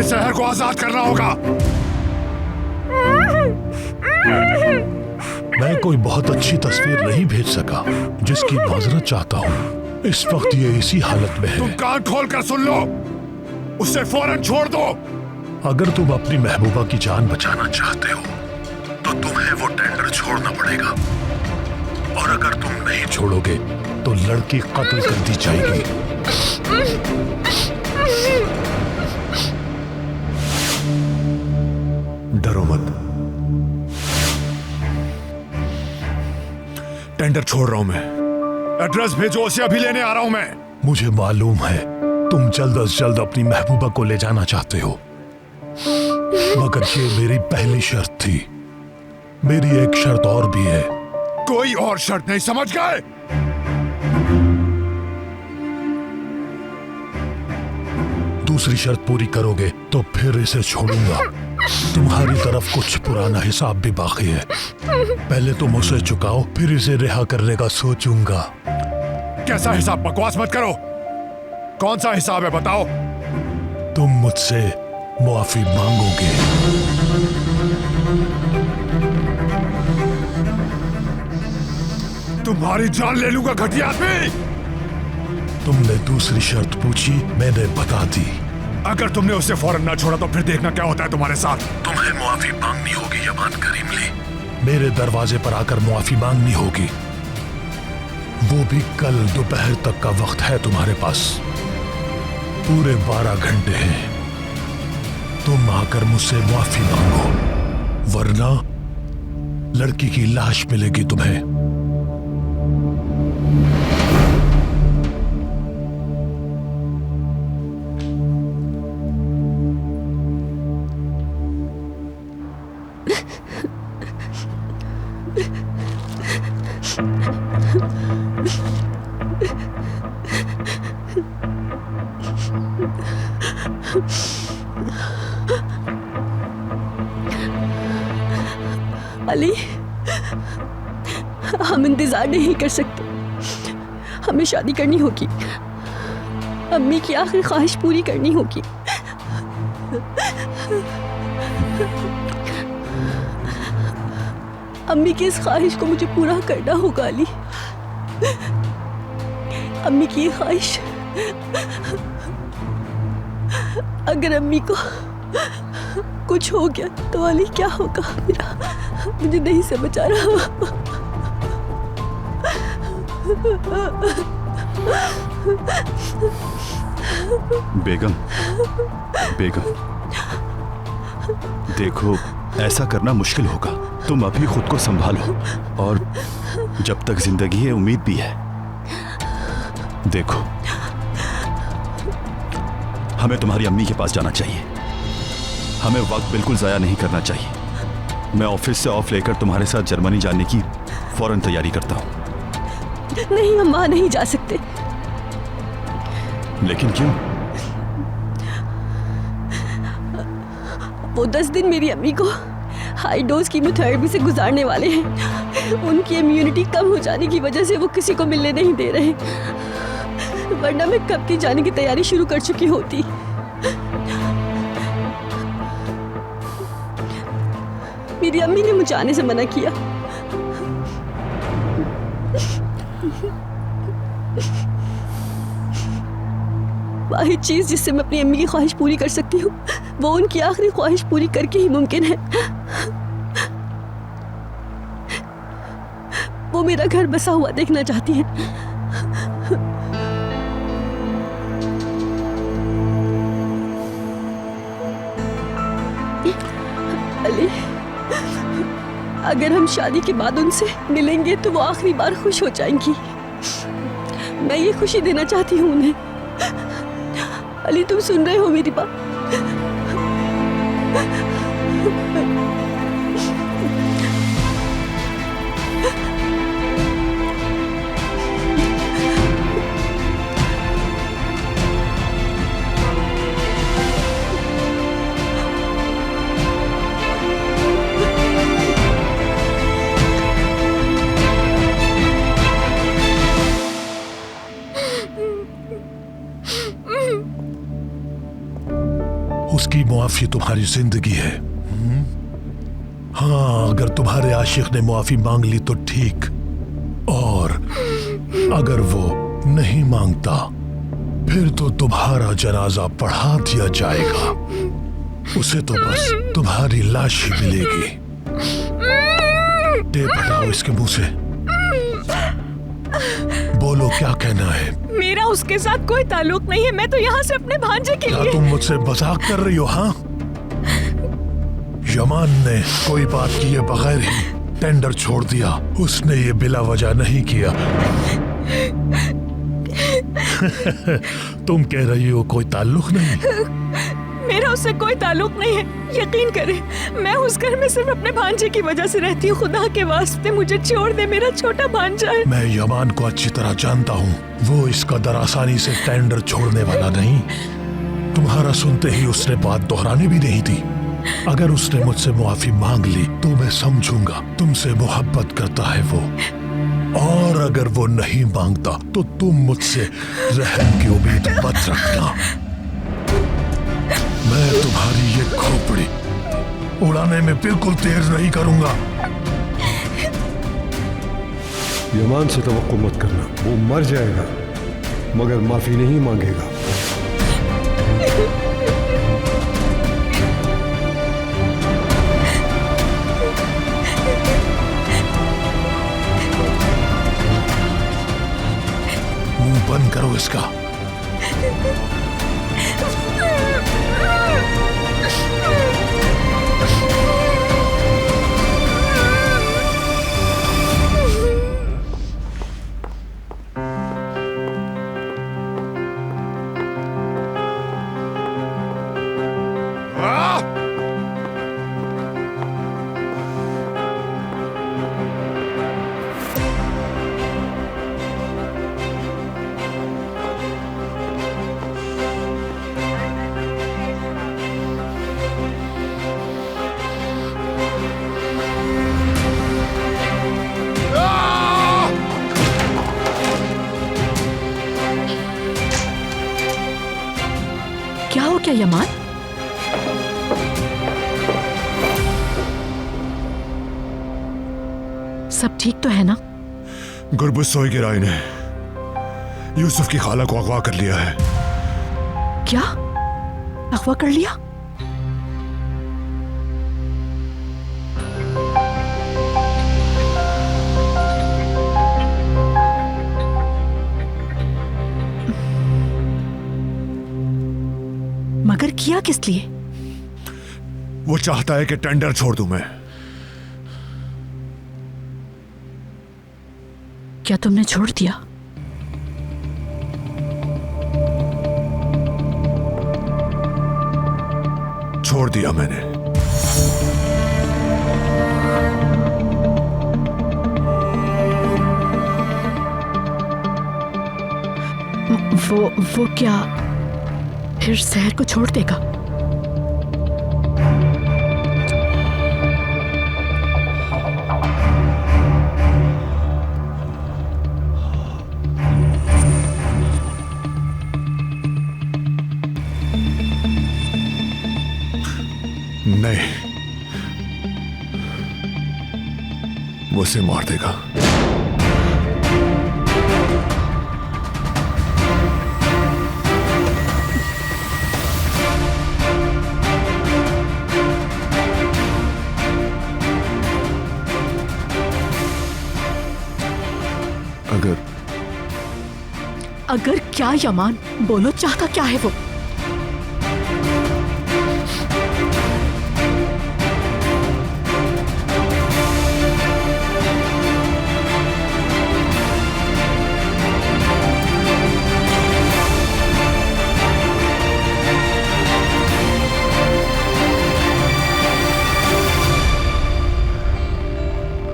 हमें शहर को आजाद करना होगा। मैं कोई बहुत अच्छी तस्वीर नहीं भेज सका जिसकी माजरत चाहता हूँ। इस वक्त ये इसी हालत में है। तुम कान खोल कर सुन लो, उसे फौरन छोड़ दो। अगर तुम अपनी महबूबा की जान बचाना चाहते हो तो तुम्हें वो टेंडर छोड़ना पड़ेगा, और अगर तुम नहीं छोड़ोगे तो लड़की कत्ल कर दी जाएगी। डरो मत। टेंडर छोड़ रहा हूं मैं। एड्रेस भेजो, उसे अभी लेने आ रहा हूं मैं। मुझे मालूम है तुम जल्द से जल्द अपनी महबूबा को ले जाना चाहते हो, मगर ये मेरी पहली शर्त थी। मेरी एक शर्त और भी है। कोई और शर्त नहीं, समझ गए? दूसरी शर्त पूरी करोगे तो फिर इसे छोड़ूंगा। तुम्हारी तरफ कुछ पुराना हिसाब भी बाकी है। पहले तुम उसे चुकाओ, फिर इसे रिहा करने का सोचूंगा। कैसा हिसाब? बकवास मत करो। कौन सा हिसाब है, बताओ। तुम मुझसे मुआफी मांगोगे। तुम्हारी जान ले लूंगा घटिया आदमी। तुमने दूसरी शर्त पूछी, मैंने बता दी। अगर तुमने उसे फौरन ना छोड़ा तो फिर देखना क्या होता है तुम्हारे साथ। तुम्हें मुआफी मांगनी होगी यमान करीमली। मेरे दरवाजे पर आकर मुआफी मांगनी होगी, वो भी कल दोपहर तक का वक्त है तुम्हारे पास। पूरे 12 घंटे हैं। तुम आकर मुझसे मुआफी मांगो, वरना लड़की की लाश मिलेगी तुम्हें। अली, हम इंतजार नहीं कर सकते। हमें शादी करनी होगी। अम्मी की आखिरी ख्वाहिश पूरी करनी होगी। अम्मी की इस ख्वाहिश को मुझे पूरा करना होगा अली। अम्मी की ये ख्वाहिश, अगर अम्मी को कुछ हो गया तो अली क्या होगा मेरा? मुझे नहीं समझ आ रहा। बेगम, बेगम, देखो ऐसा करना मुश्किल होगा। तुम अभी खुद को संभालो, और जब तक जिंदगी है उम्मीद भी है। देखो, हमें तुम्हारी अम्मी के पास जाना चाहिए। हमें वक्त बिल्कुल जाया नहीं करना चाहिए। मैं ऑफिस से ऑफ लेकर तुम्हारे साथ जर्मनी जाने की फौरन तैयारी करता हूं। नहीं, हम वहां नहीं जा सकते। लेकिन क्यों? वो 10 दिन मेरी अम्मी को हाई डोज कीमोथेरेपी से गुजारने वाले हैं। उनकी इम्यूनिटी कम हो जाने की वजह से वो किसी को मिलने नहीं दे रहे, वरना मैं कब की जाने की तैयारी शुरू कर चुकी होती। मेरी अम्मी ने मुझे आने से मना किया। वाहिद चीज जिससे मैं अपनी अम्मी की ख्वाहिश पूरी कर सकती हूँ, वो उनकी आखिरी ख्वाहिश पूरी करके ही मुमकिन है। वो मेरा घर बसा हुआ देखना चाहती है। अली, अगर हम शादी के बाद उनसे मिलेंगे तो वो आखिरी बार खुश हो जाएंगी। मैं ये खुशी देना चाहती हूँ उन्हें। अली, तुम सुन रहे हो मेरी बात? उसकी मुआफी तुम्हारी जिंदगी है। हाँ, अगर तुम्हारे आशिक ने मुआफी मांग ली तो ठीक, और अगर वो नहीं मांगता फिर तो तुम्हारा जनाजा पढ़ा दिया जाएगा। उसे तो बस तुम्हारी लाश ही मिलेगी। टेप हटाओ इसके मुंह से। बोलो क्या कहना है। मेरा उसके साथ कोई ताल्लुक नहीं है। मैं तो यहाँ से अपने भांजे के लिए। क्या तुम मुझसे मजाक कर रही हो? हाँ, यमान ने कोई बात किए बगैर ही टेंडर छोड़ दिया। उसने ये बिला वजह नहीं किया। तुम कह रही हो कोई ताल्लुक नहीं? मेरा उससे कोई ताल्लुक नहीं है, यकीन करें। मैं उस घर में सिर्फ अपने भांजे की वजह से रहती हूँ। खुदा के वास्ते मुझे छोड़ दे, मेरा छोटा भांजा है। मैं यमान को अच्छी तरह जानता हूँ। वो इस कदर आसानी से टेंडर छोड़ने वाला नहीं। तुम्हारा सुनते ही उसने बात दोहरानी भी नहीं थी। अगर उसने मुझसे मुआफी मांग ली तो मैं समझूंगा तुमसे मोहब्बत करता है वो, और अगर वो नहीं मांगता तो तुम मुझसे रहम की उम्मीद मत रखना। मैं तुम्हारी ये खोपड़ी उड़ाने में बिल्कुल देर नहीं करूंगा। यमान से तवक्को मत करना, वो मर जाएगा मगर माफी नहीं मांगेगा। मुंह बंद करो इसका। क्या हो गया यमान? सब ठीक तो है ना? गुरबुज सोई गिराई ने यूसुफ की खाला को अगवा कर लिया है। क्या अगवा कर लिया? मगर किया किस लिए? वो चाहता है कि टेंडर छोड़ दूं मैं। क्या तुमने छोड़ दिया? छोड़ दिया मैंने। वो क्या फिर शहर को छोड़ देगा? नहीं, वो उसे मार देगा। अगर क्या यमान? बोलो, चाहता क्या है वो?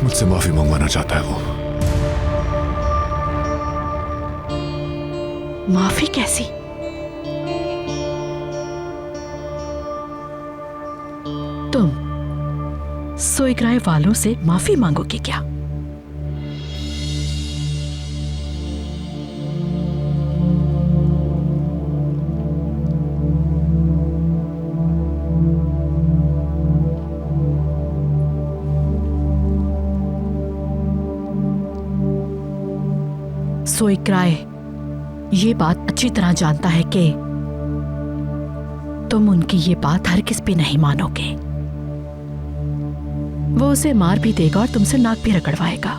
मुझसे माफी मंगवाना चाहता है वो। माफी कैसी? तुम सोईग्राय वालों से माफी मांगोगे क्या? सोइक्राय ये बात अच्छी तरह जानता है कि तुम उनकी ये बात हर किस पे नहीं मानोगे। वो उसे मार भी देगा और तुमसे नाक भी रगड़वाएगा।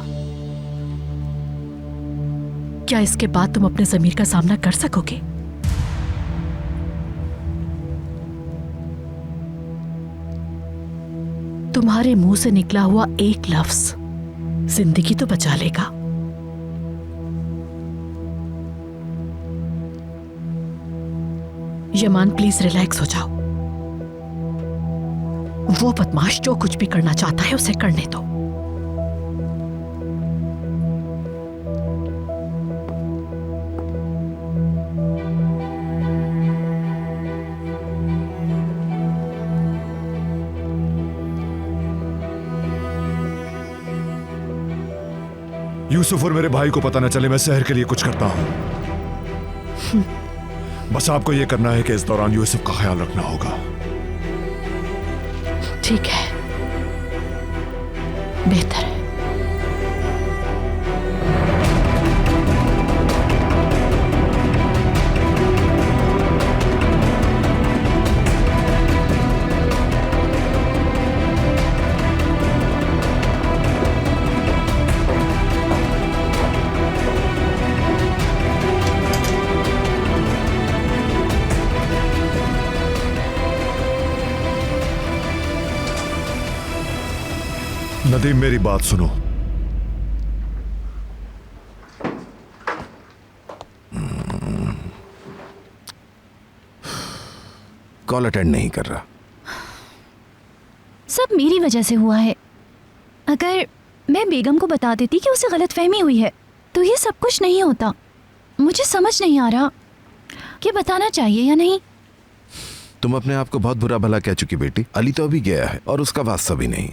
क्या इसके बाद तुम अपने ज़मीर का सामना कर सकोगे? तुम्हारे मुंह से निकला हुआ एक लफ्ज जिंदगी तो बचा लेगा। यमान प्लीज रिलैक्स हो जाओ। वो बदमाश जो कुछ भी करना चाहता है उसे करने दो। यूसुफ और मेरे भाई को पता न चले मैं शहर के लिए कुछ करता हूं। बस आपको यह करना है कि इस दौरान यूसुफ का ख्याल रखना होगा। ठीक है, बेहतर है। नदीम, मेरी बात सुनो। कॉल अटेंड नहीं कर रहा। सब मेरी वजह से हुआ है। अगर मैं बेगम को बता देती कि उसे गलतफहमी हुई है तो ये सब कुछ नहीं होता। मुझे समझ नहीं आ रहा कि बताना चाहिए या नहीं। तुम अपने आप को बहुत बुरा भला कह चुकी बेटी। अली तो अभी गया है और उसका वास्ता भी नहीं।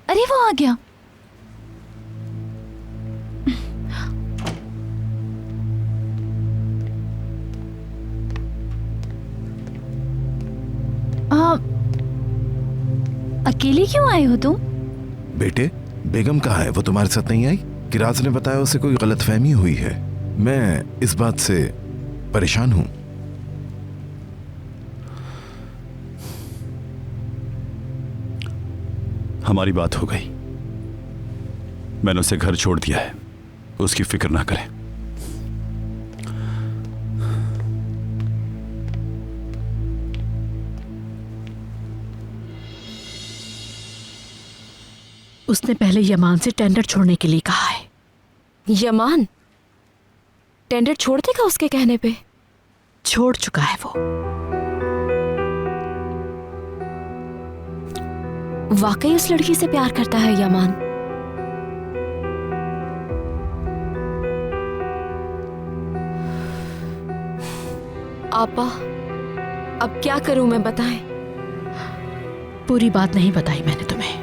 अरे वो आ गया। अकेले क्यों आए हो तुम? बेटे, बेगम कहाँ है? वो तुम्हारे साथ नहीं आई? किराज ने बताया उसे कोई गलतफहमी हुई है। मैं इस बात से परेशान हूं। हमारी बात हो गई। मैंने उसे घर छोड़ दिया है, उसकी फिक्र ना करें। उसने पहले यमान से टेंडर छोड़ने के लिए कहा है। यमान टेंडर छोड़ देगा उसके कहने पे? छोड़ चुका है वो। वाकई उस लड़की से प्यार करता है यमान? आपा, अब क्या करूं मैं, बताएं। पूरी बात नहीं बताई मैंने तुम्हें,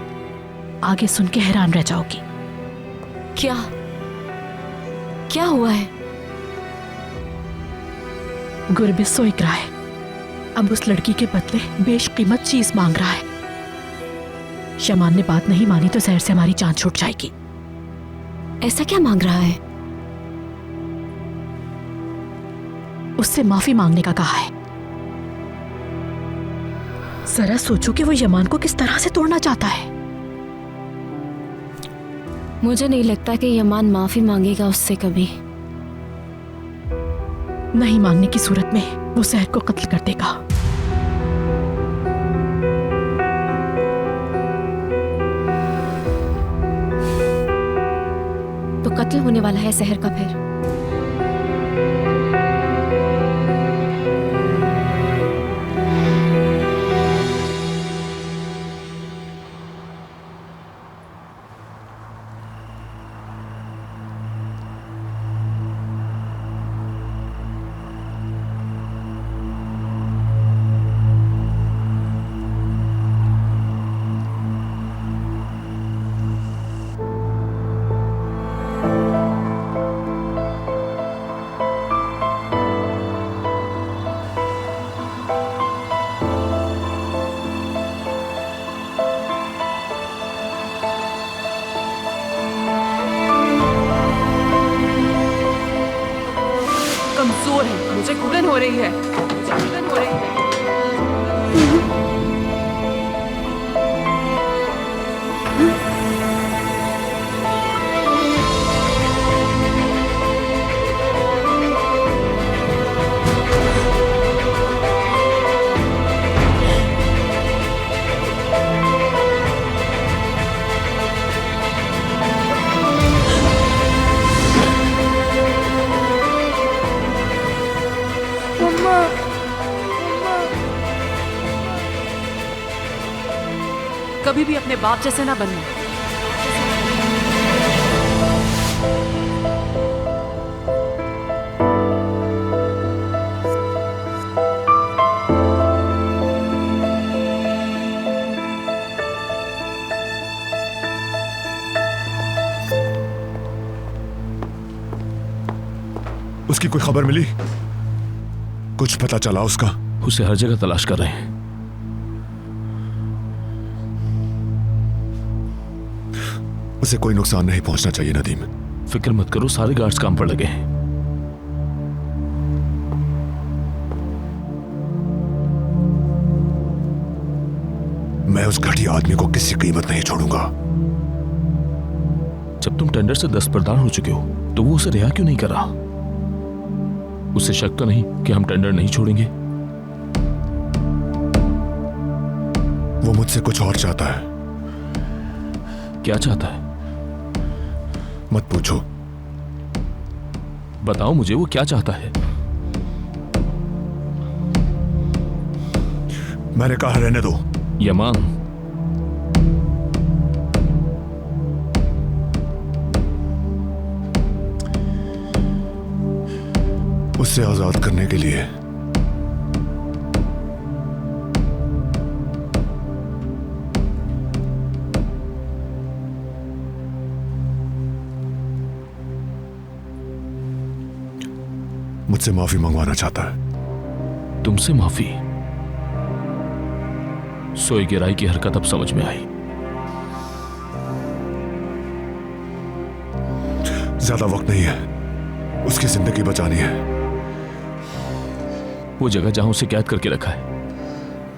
आगे सुन के हैरान रह जाओगी। क्या क्या हुआ है? गुरबिस सोइक्रा है, अब उस लड़की के बदले बेशकीमत चीज मांग रहा है। यमान ने बात नहीं मानी तो शहर से हमारी जान छूट जाएगी। ऐसा क्या मांग रहा है? उससे माफी मांगने का कहा है। जरा सोचो कि वो यमान को किस तरह से तोड़ना चाहता है। मुझे नहीं लगता कि यमान माफी मांगेगा उससे कभी। नहीं मांगने की सूरत में वो शहर को कत्ल कर देगा। तो कत्ल होने वाला है शहर का फिर। कमजोर है, मुझे घुटन हो रही है, मुझे घुटन हो रही है। कभी भी अपने बाप जैसे ना बनना। उसकी कोई खबर मिली? कुछ पता चला उसका? उसे हर जगह तलाश कर रहे हैं। उसे कोई नुकसान नहीं पहुंचना चाहिए नदीम। फिक्र मत करो, सारे गार्ड्स काम पर लगे हैं। मैं उस घटिया आदमी को किसी कीमत नहीं छोड़ूंगा। जब तुम टेंडर से दस्तबरदार हो चुके हो तो वो उसे रिहा क्यों नहीं कर रहा? उसे शक तो नहीं कि हम टेंडर नहीं छोड़ेंगे? वो मुझसे कुछ और चाहता है। क्या चाहता है? मत पूछो। बताओ मुझे, वो क्या चाहता है? मैंने कहा रहने दो। यमान, उससे आजाद करने के लिए मुझसे माफी मंगवाना चाहता है। तुमसे माफी? सोई गिराई की हरकत अब समझ में आई। ज्यादा वक्त नहीं है, उसकी जिंदगी बचानी है। वो जगह जहां उसे कैद करके रखा है,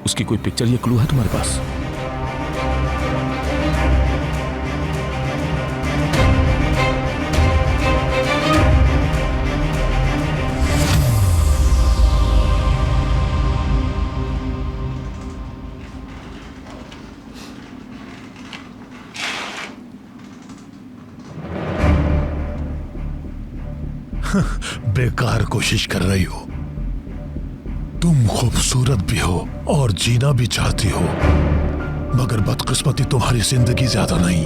उसकी कोई पिक्चर या क्लू है तुम्हारे पास? बेकार कोशिश कर रही हो। तुम खूबसूरत भी हो और जीना भी चाहती हो, मगर बदकिस्मती तुम्हारी जिंदगी ज्यादा नहीं।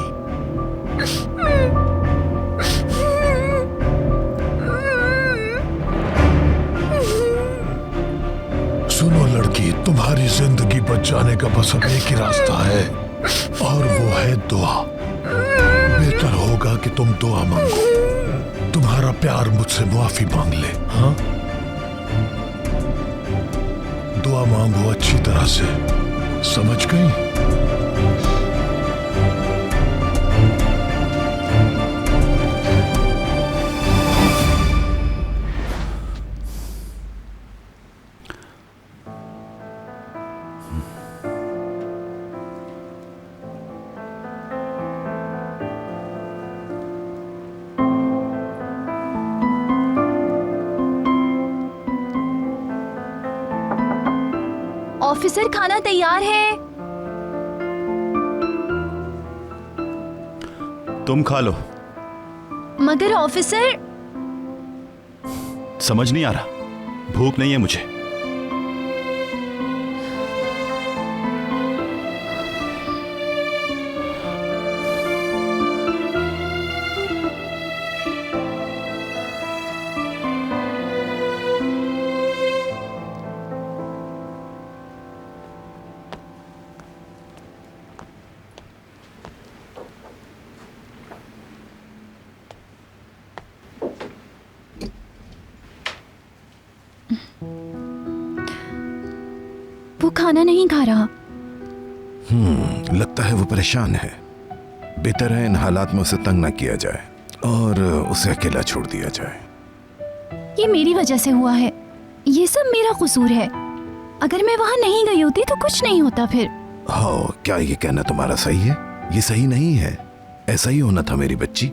सुनो लड़की, तुम्हारी जिंदगी बच जाने का बस अब एक ही रास्ता है, और वो है दुआ। बेहतर होगा कि तुम दुआ मांगो, तुम्हारा प्यार मुझसे माफी मांग ले। हाँ, दुआ मांगो अच्छी तरह से, समझ गई? ऑफिसर, खाना तैयार है। तुम खा लो। मगर ऑफिसर, समझ नहीं आ रहा? भूख नहीं है मुझे। वो खाना नहीं खा रहा। लगता है वो परेशान है। बेहतर है इन हालात में उसे तंग न किया जाए और उसे अकेला छोड़ दिया जाए। ये मेरी वजह से हुआ है, ये सब मेरा कसूर है। अगर मैं वहाँ नहीं गई होती तो कुछ नहीं होता फिर। हाँ, क्या ये कहना तुम्हारा सही है? ये सही नहीं है, ऐसा ही होना था मेरी बच्ची।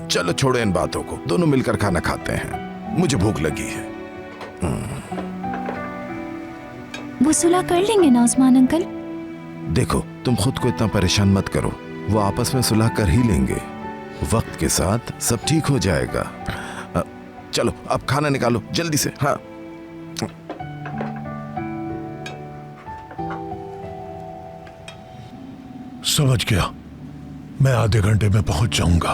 चलो छोड़ो इन बातों को, दोनों मिलकर खाना खाते हैं, मुझे भूख लगी है। वो सुलह कर लेंगे ना उस्मान अंकल? देखो, तुम खुद को इतना परेशान मत करो, वो आपस में सुलह कर ही लेंगे। वक्त के साथ सब ठीक हो जाएगा। चलो अब खाना निकालो जल्दी से। हाँ, समझ गया, मैं आधे घंटे में पहुंच जाऊंगा।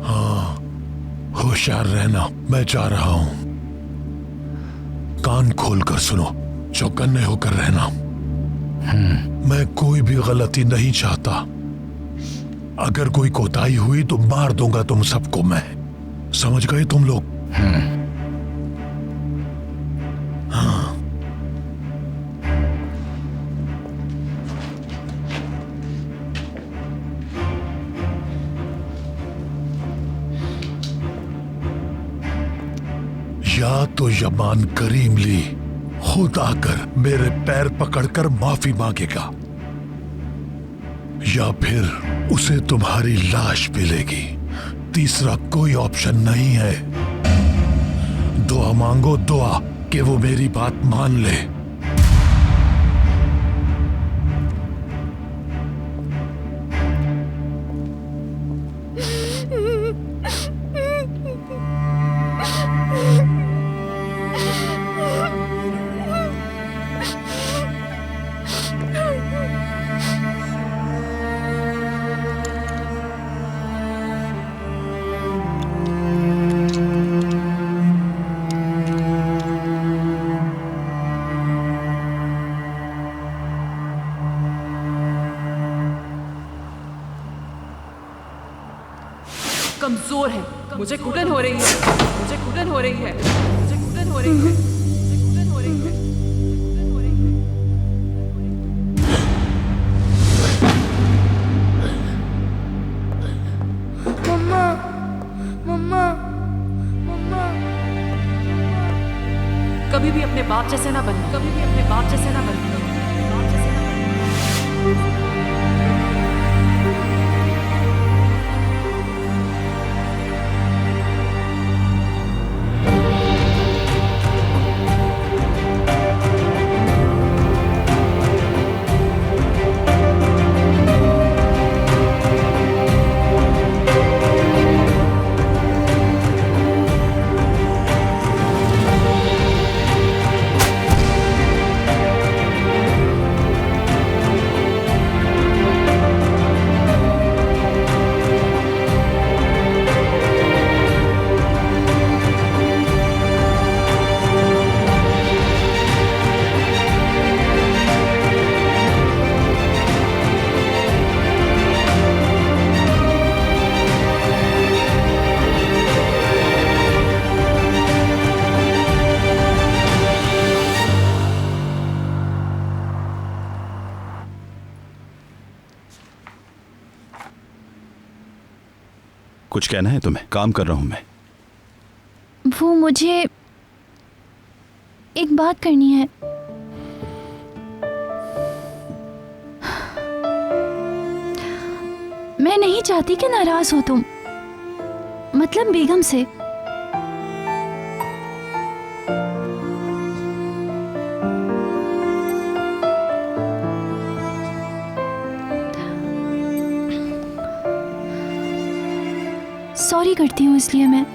हाँ, होशियार रहना, मैं जा रहा हूं। कान खोलकर सुनो, चौकन्ने होकर रहना। मैं कोई भी गलती नहीं चाहता। अगर कोई कोताही हुई तो मार दूंगा तुम सबको मैं। समझ गए तुम लोग? हाँ। या तो यमान करीम ली खुद आकर मेरे पैर पकड़कर माफी मांगेगा, या फिर उसे तुम्हारी लाश मिलेगी। तीसरा कोई ऑप्शन नहीं है। दुआ मांगो, दुआ कि वो मेरी बात मान ले। कमजोर है, मुझे घुटन हो रही है, मुझे घुटन हो रही है, मुझे घुटन हो रही है, मुझे घुटन हो रही है। मम्मा, मम्मा, मम्मा। कभी भी अपने बाप जैसे ना बनना, कभी भी अपने बाप जैसे ना बनना, बाप जैसे ना बनना। कुछ कहना है तुम्हें? काम कर रहा हूं मैं। वो मुझे एक बात करनी है। मैं नहीं चाहती कि नाराज हो तुम, मतलब बेगम से। सॉरी करती हूँ इसलिए मैं।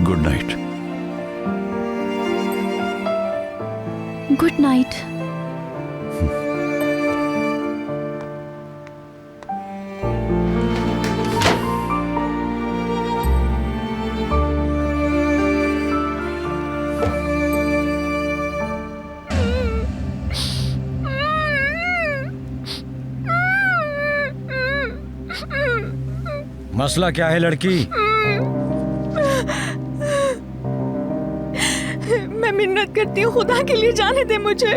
Good night. Good night. मसला क्या है लड़की? मैं मिन्नत करती हूँ, खुदा के लिए जाने दे मुझे।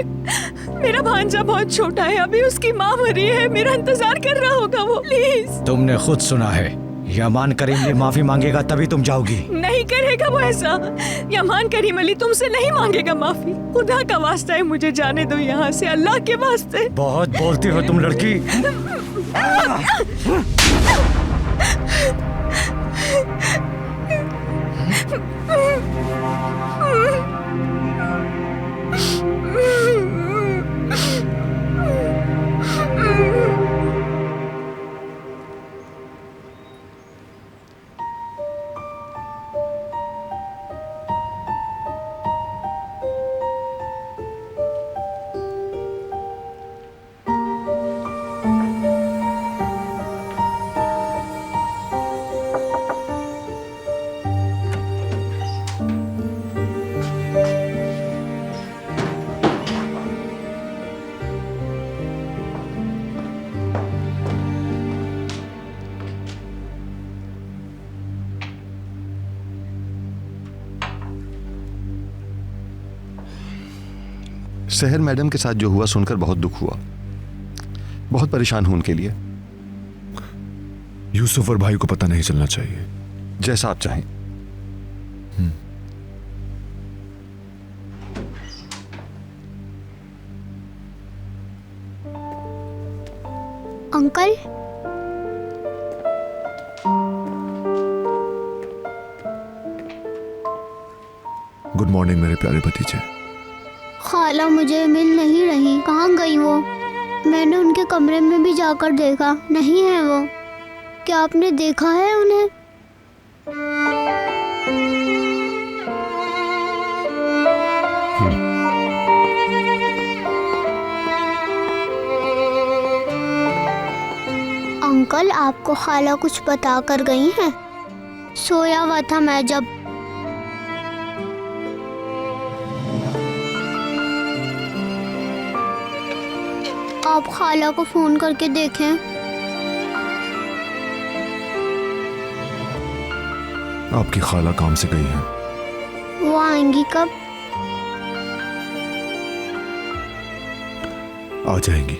मेरा भांजा बहुत छोटा है, अभी उसकी माँ मरी है, मेरा इंतजार कर रहा होगा वो। प्लीज। तुमने खुद सुना है, यमान करीम अली माफी मांगेगा तभी तुम जाओगी। नहीं करेगा वो ऐसा। यमान करीम अली तुमसे नहीं मांगेगा माफी। खुदा का वास्ता है, मुझे जाने दो यहाँ से, अल्लाह के वास्ते। बहुत बोलती हो तुम लड़की। सहर मैडम के साथ जो हुआ सुनकर बहुत दुख हुआ, बहुत परेशान हूं उनके लिए। यूसुफ और भाई को पता नहीं चलना चाहिए। जैसा आप चाहें। अंकल, गुड मॉर्निंग मेरे प्यारे भतीजे। खाला मुझे मिल नहीं रही, कहाँ गई वो? मैंने उनके कमरे में भी जाकर देखा, नहीं है वो। क्या आपने देखा है उन्हें? अंकल, आपको खाला कुछ बता कर गई हैं? सोया हुआ था मैं जब। आप खाला को फोन करके देखें। आपकी खाला काम से गई है। वो आएंगी कब? आ जाएंगी।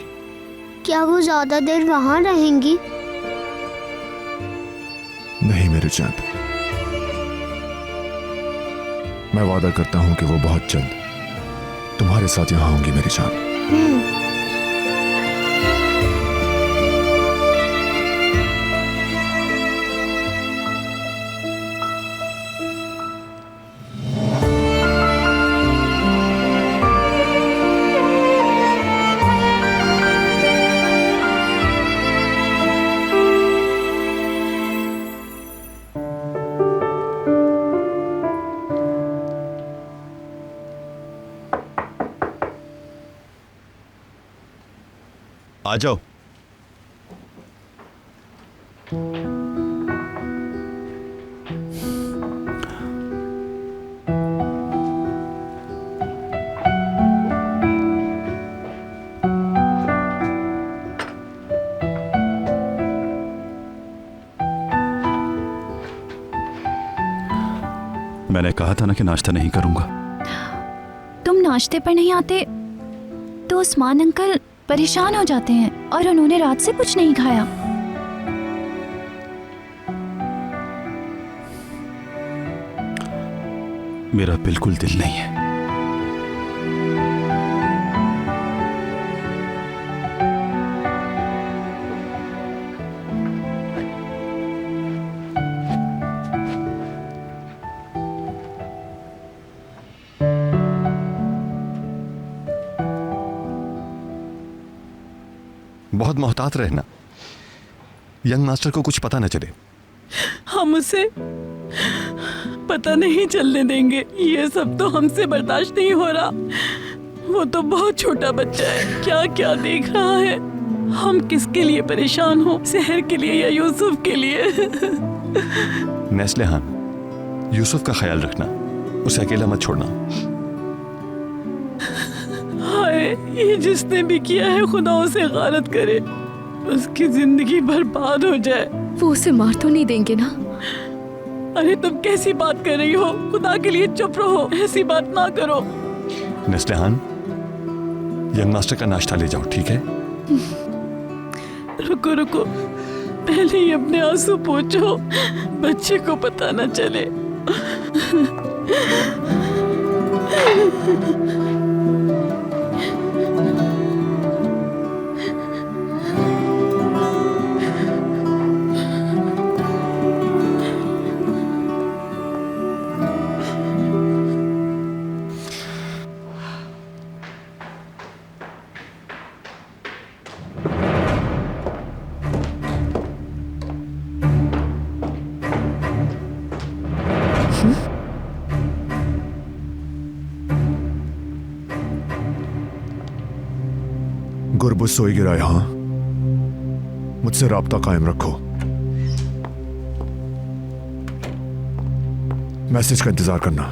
क्या वो ज्यादा देर वहाँ रहेंगी? नहीं मेरे चैंप, मैं वादा करता हूँ कि वो बहुत जल्द तुम्हारे साथ यहाँ होंगी मेरी जान। आ जाओ। मैंने कहा था ना कि नाश्ता नहीं करूंगा। तुम नाश्ते पर नहीं आते तो उस्मान अंकल परेशान हो जाते हैं, और उन्होंने रात से कुछ नहीं खाया। मेरा बिल्कुल दिल नहीं है। बहुत मोहतात रहना, यंग मास्टर को कुछ पता न चले। हम उसे पता नहीं चलने देंगे। ये सब तो हमसे बर्दाश्त नहीं हो रहा। वो तो बहुत छोटा बच्चा है, क्या क्या देख रहा है। हम किसके लिए परेशान हो, सहर के लिए या यूसुफ के लिए? नेस्लेहान, यूसुफ का ख्याल रखना, उसे अकेला मत छोड़ना। हाय, ये जिसने भी किया है खुदा उसे गारत करे, उसकी जिंदगी बर्बाद हो जाए। वो उसे मार तो नहीं देंगे ना? अरे तुम कैसी बात कर रही हो? खुदा के लिए चुप रहो, ऐसी बात ना करो। नेस्लेहान, यंग मास्टर का नाश्ता ले जाओ, ठीक है? रुको रुको, पहले ही अपने आंसू पोंछो, बच्चे को पता न चले। गुरबुज सोई गिरा है। हाँ, मुझसे राब्ता कायम रखो। मैसेज का इंतजार करना।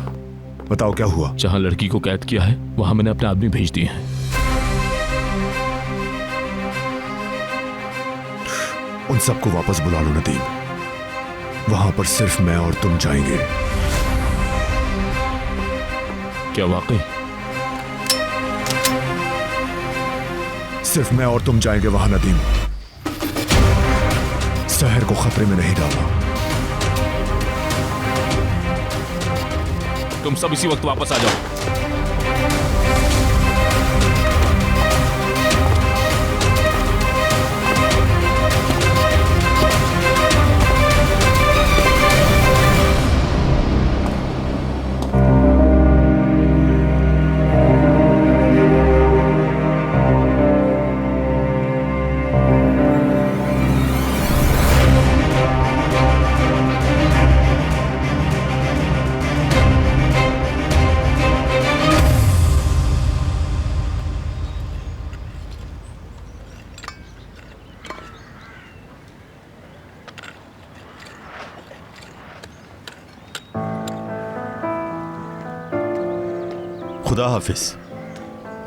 बताओ क्या हुआ? जहां लड़की को कैद किया है वहां मैंने अपने आदमी भेज दिए हैं। उन सबको वापस बुला लो नदीम। वहां पर सिर्फ मैं और तुम जाएंगे। क्या वाकई? सिर्फ मैं और तुम जाएंगे वहां नदीम। शहर को खतरे में नहीं डालना। तुम सब इसी वक्त वापस आ जाओ। खुदा हाफिज।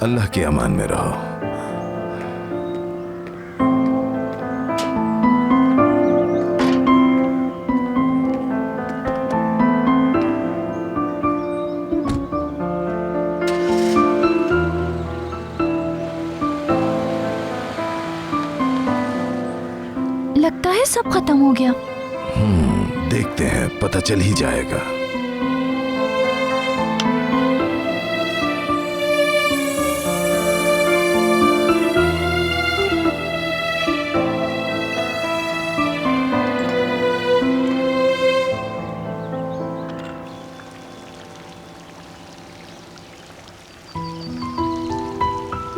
अल्लाह के अमान में रहो। लगता है सब खत्म हो गया। देखते हैं, पता चल ही जाएगा।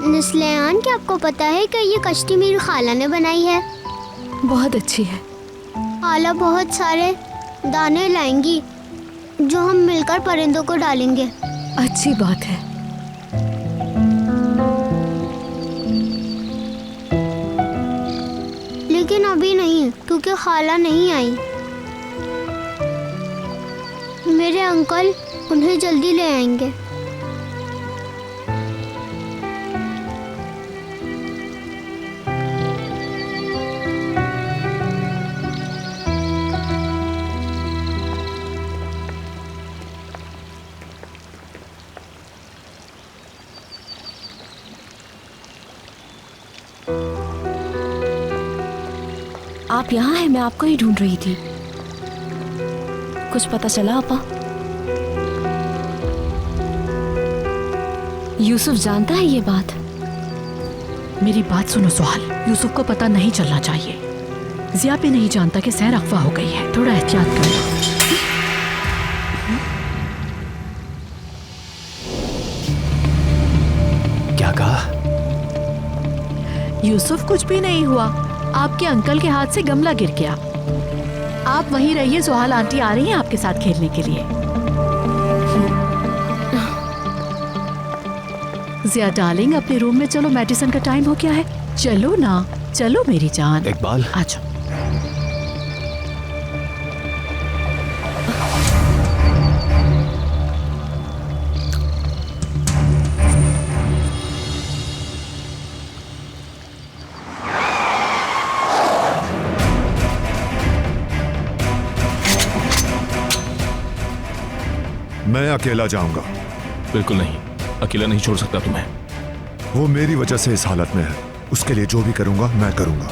निस्लियान, क्या आपको पता है कि ये कश्ती मेरी खाला ने बनाई है? बहुत अच्छी है। खाला बहुत सारे दाने लाएंगी जो हम मिलकर परिंदों को डालेंगे। अच्छी बात है। लेकिन अभी नहीं, क्योंकि खाला नहीं आई। मेरे अंकल उन्हें जल्दी ले आएंगे। आप यहाँ हैं, मैं आपको ही ढूंढ रही थी। कुछ पता चला आपा? यूसुफ जानता है ये बात? मेरी बात सुनो सुहाल, यूसुफ को पता नहीं चलना चाहिए। जिया भी नहीं जानता कि सैर अफवाह हो गई है। थोड़ा एहतियात करना। क्या कहा? यूसुफ, कुछ भी नहीं हुआ। आपके अंकल के हाथ से गमला गिर गया। आप वहीं रहिए, सुहाल आंटी आ रही हैं आपके साथ खेलने के लिए। जिया डार्लिंग, अपने रूम में चलो, मेडिसिन का टाइम हो गया है। चलो ना, चलो मेरी जान। इकबाल, आ जाओ। मैं अकेला जाऊंगा। बिल्कुल नहीं, अकेला नहीं छोड़ सकता तुम्हें। वो मेरी वजह से इस हालत में है। उसके लिए जो भी करूंगा मैं करूंगा।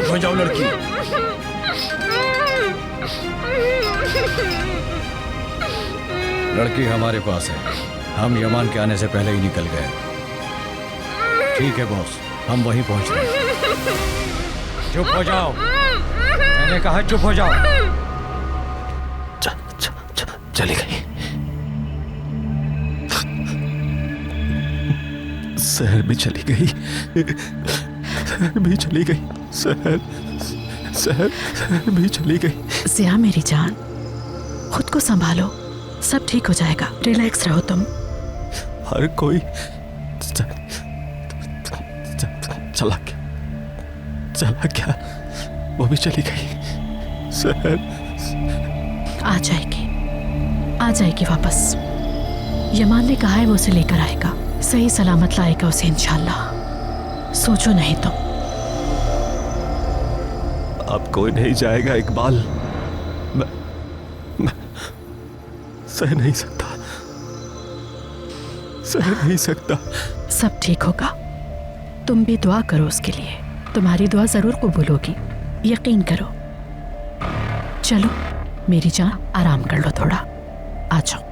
हो जाओ लड़की। लड़की हमारे पास है, हम यमान के आने से पहले ही निकल गए। ठीक है बॉस, हम वहीं पहुंच रहे हैं। चुप हो जाओ, मैंने कहा चुप हो जाओ। चली गई। सहर भी चली गई, सहर भी चली गई, सहर भी चली गई। जिया मेरी जान, खुद को संभालो, सब ठीक हो जाएगा, रिलैक्स रहो तुम। हर कोई चला क्या, वो भी चली गई। सहर आ जाएगी वापस। यमान ने कहा है वो उसे लेकर आएगा, सही सलामत लाएगा उसे इंशाल्लाह। सोचो नहीं तुम। अब कोई नहीं जाएगा इकबाल, मैं सह नहीं सकता, सह नहीं सकता। सब ठीक होगा, तुम भी दुआ करो उसके लिए, तुम्हारी दुआ जरूर कबूल होगी, यकीन करो। चलो मेरी जान, आराम कर लो थोड़ा, आ जाओ।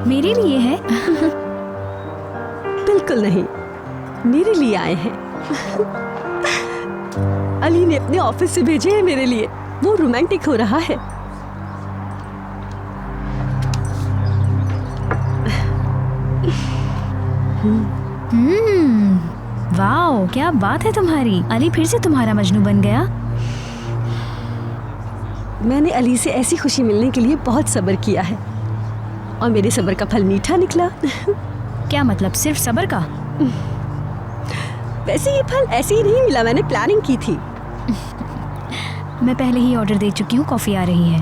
मेरे लिए है? बिल्कुल नहीं, मेरे लिए आए हैं। अली ने अपने ऑफिस से भेजे हैं मेरे लिए। वो रोमांटिक हो रहा है। वाओ, क्या बात है तुम्हारी। अली फिर से तुम्हारा मजनू बन गया। मैंने अली से ऐसी खुशी मिलने के लिए बहुत सब्र किया है और मेरे सब्र का फल मीठा निकला। क्या मतलब, सिर्फ सब्र का? वैसे ये फल ऐसे ही नहीं मिला, मैंने प्लानिंग की थी। मैं पहले ही ऑर्डर दे चुकी हूँ, कॉफी आ रही है।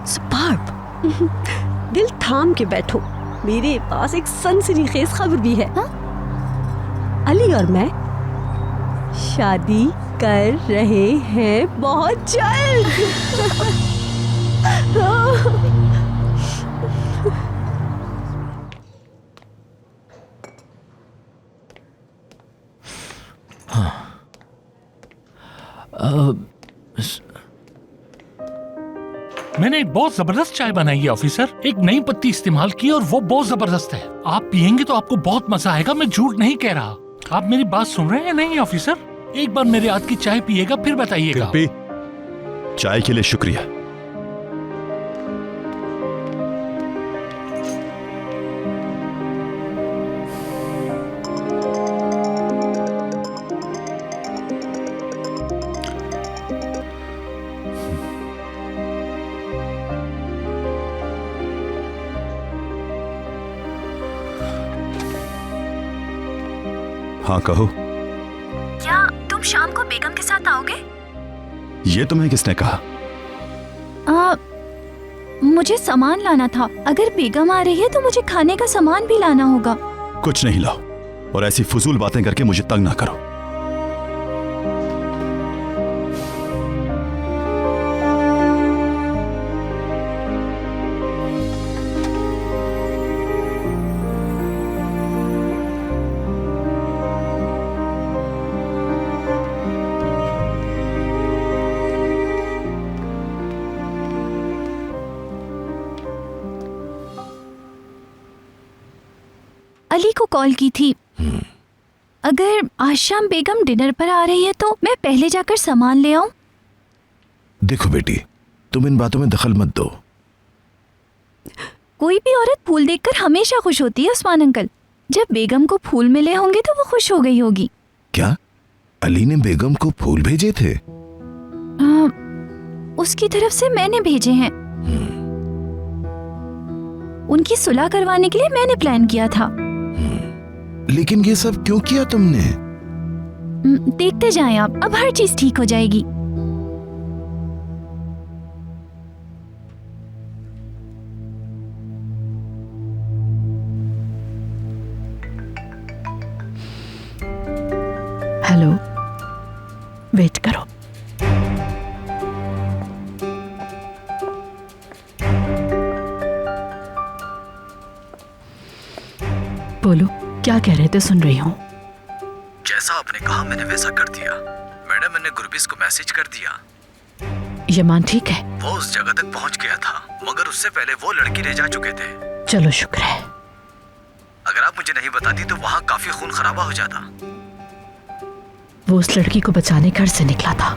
सुपर्ब। दिल थाम के बैठो, मेरे पास एक सनसनीखेज खबर भी है। हा? अली और मैं शादी कर रहे हैं बहुत जल्द। मैंने एक बहुत जबरदस्त चाय बनाई है ऑफिसर। एक नई पत्ती इस्तेमाल की और वो बहुत जबरदस्त है। आप पियेंगे तो आपको बहुत मजा आएगा, मैं झूठ नहीं कह रहा। आप मेरी बात सुन रहे हैं नहीं ऑफिसर? एक बार मेरे हाथ की चाय पिएगा फिर बताइएगा। चाय के लिए शुक्रिया। हाँ कहो। क्या तुम शाम को बेगम के साथ आओगे? ये तुम्हें किसने कहा? मुझे सामान लाना था। अगर बेगम आ रही है तो मुझे खाने का सामान भी लाना होगा। कुछ नहीं लाओ और ऐसी फजूल बातें करके मुझे तंग ना करो। अली को कॉल की थी। अगर आज शाम बेगम डिनर पर आ रही है तो मैं पहले जाकर सामान ले आऊं। देखो बेटी, तुम इन बातों में दखल मत दो। कोई भी औरत फूल देखकर हमेशा खुश होती है उस्मान अंकल। जब बेगम को फूल मिले होंगे तो वो खुश हो गई होगी। क्या अली ने बेगम को फूल भेजे थे? उसकी तरफ से मैंने भेजे हैं। उनकी सुलह करवाने के लिए मैंने प्लान किया था। लेकिन ये सब क्यों किया तुमने? देखते जाएं आप, अब हर चीज ठीक हो जाएगी। हेलो, वेट करो। बोलो, क्या कह रहे थे? सुन रही हूँ। जैसा आपने कहा मैंने वैसा कर दिया। मैडम, मैंने गुरबीस को मैसेज कर दिया। यमान ठीक है? वो उस जगह तक पहुंच गया था, मगर उससे पहले वो लड़की ले जा चुके थे। चलो शुक्र है। अगर आप मुझे नहीं बताती तो वहाँ काफी खून खराबा हो जाता। वो उस लड़की को बचाने घर से निकला था।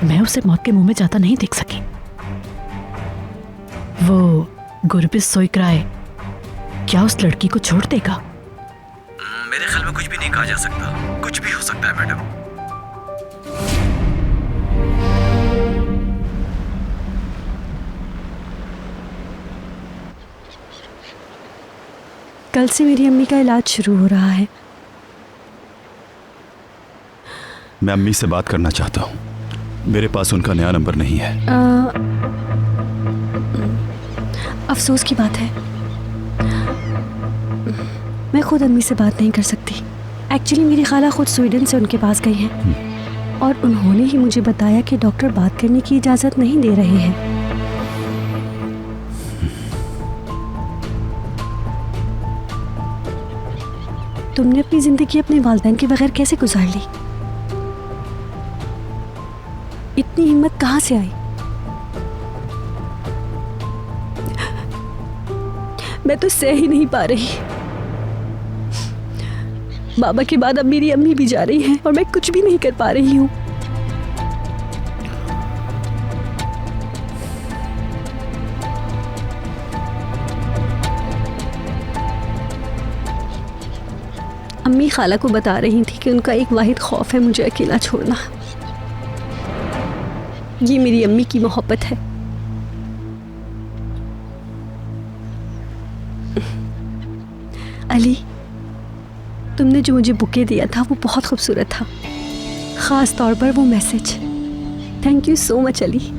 मैं उसे मौत के मुंह में जाता नहीं देख सकी। वो गुरबिस सोइक्राय क्या उस लड़की को छोड़ देगा? मेरे ख्याल में कुछ भी नहीं कहा जा सकता। कुछ भी हो सकता है मैडम। कल से मेरी अम्मी का इलाज शुरू हो रहा है। मैं अम्मी से बात करना चाहता हूँ। मेरे पास उनका नया नंबर नहीं है। अफसोस की बात है, मैं खुद अम्मी से बात नहीं कर सकती। एक्चुअली मेरी खाला खुद स्वीडन से उनके पास गई हैं और उन्होंने ही मुझे बताया कि डॉक्टर बात करने की इजाज़त नहीं दे रहे हैं। तुमने अपनी ज़िंदगी अपने वालिदैन के बगैर कैसे गुजार ली? इतनी हिम्मत कहाँ से आई? मैं तो सह ही नहीं पा रही। बाबा के बाद अब मेरी अम्मी भी जा रही है और मैं कुछ भी नहीं कर पा रही हूँ। अम्मी खाला को बता रही थी कि उनका एक वाहिद खौफ है मुझे अकेला छोड़ना। ये मेरी अम्मी की मोहब्बत है। अली, तुमने जो मुझे बुके दिया था वो बहुत खूबसूरत था, खास तौर पर वो message. Thank you so much Ali.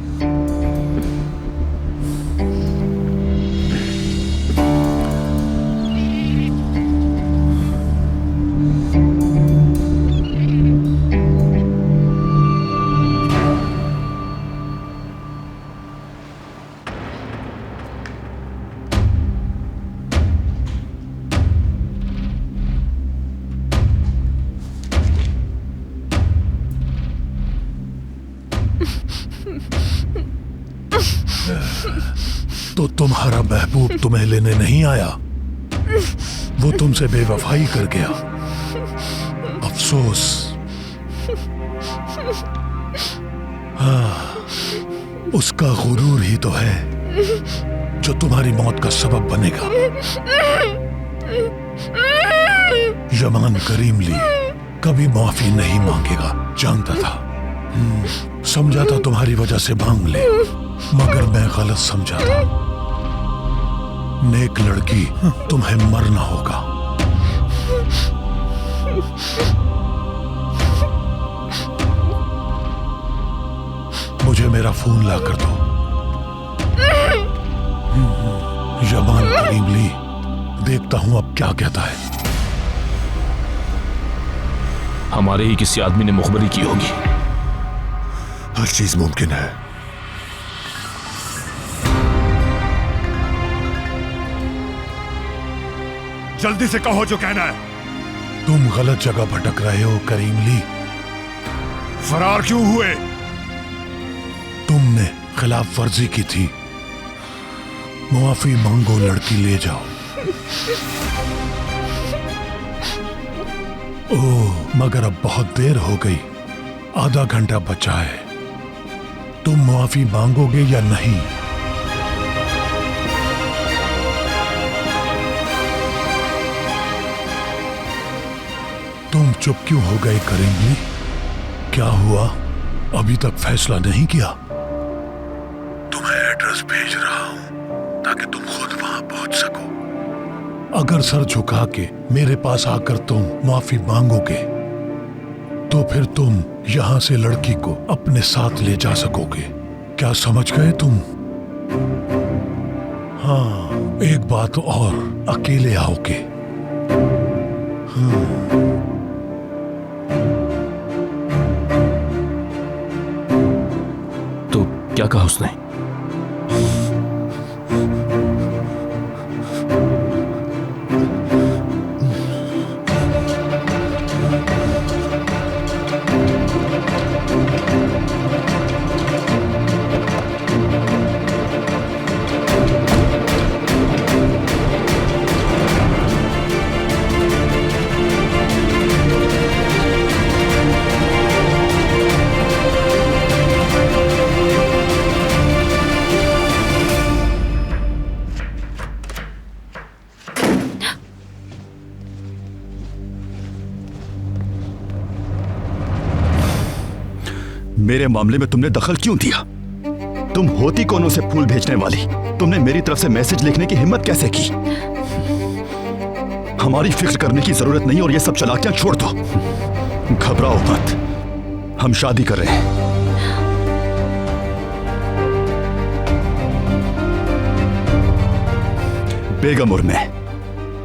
तो तुम्हारा महबूब तुम्हें लेने नहीं आया, वो तुमसे बेवफाई कर गया। अफसोस। हाँ, उसका गुरूर ही तो है जो तुम्हारी मौत का सबब बनेगा। यमान करीमली कभी माफी नहीं मांगेगा, जानता था। समझा था तुम्हारी वजह से मांग ले, मगर मैं गलत समझा था। नेक लड़की, तुम्हें मरना होगा। मुझे मेरा फोन ला कर दो। यमान करीमली, देखता हूं अब क्या कहता है। हमारे ही किसी आदमी ने मुखबरी की होगी। हर चीज मुमकिन है। जल्दी से कहो जो कहना है। तुम गलत जगह भटक रहे हो करीमली। फरार क्यों हुए? तुमने खिलाफ वर्जी की थी। मुआफी मांगो, लड़की ले जाओ। ओह, मगर अब बहुत देर हो गई, आधा घंटा बचा है। तुम मुआफी मांगोगे या नहीं? तुम चुप क्यों हो गए करीमली? क्या हुआ? अभी तक फैसला नहीं किया? तुम्हें एड्रेस भेज रहा हूं ताकि तुम खुद वहां पहुंच सको। अगर सर झुका के मेरे पास आकर तुम माफी मांगोगे तो फिर तुम यहां से लड़की को अपने साथ ले जा सकोगे। क्या समझ गए तुम? हाँ, एक बात और, अकेले आओगे। हाँ। तो क्या कहा उसने? मेरे मामले में तुमने दखल क्यों दिया? तुम होती कौन उसे फूल भेजने वाली? तुमने मेरी तरफ से मैसेज लिखने की हिम्मत कैसे की? हमारी फिक्र करने की जरूरत नहीं और ये सब चालाकियां छोड़ दो। घबराओ मत, हम शादी कर रहे हैं। बेगमपुर में,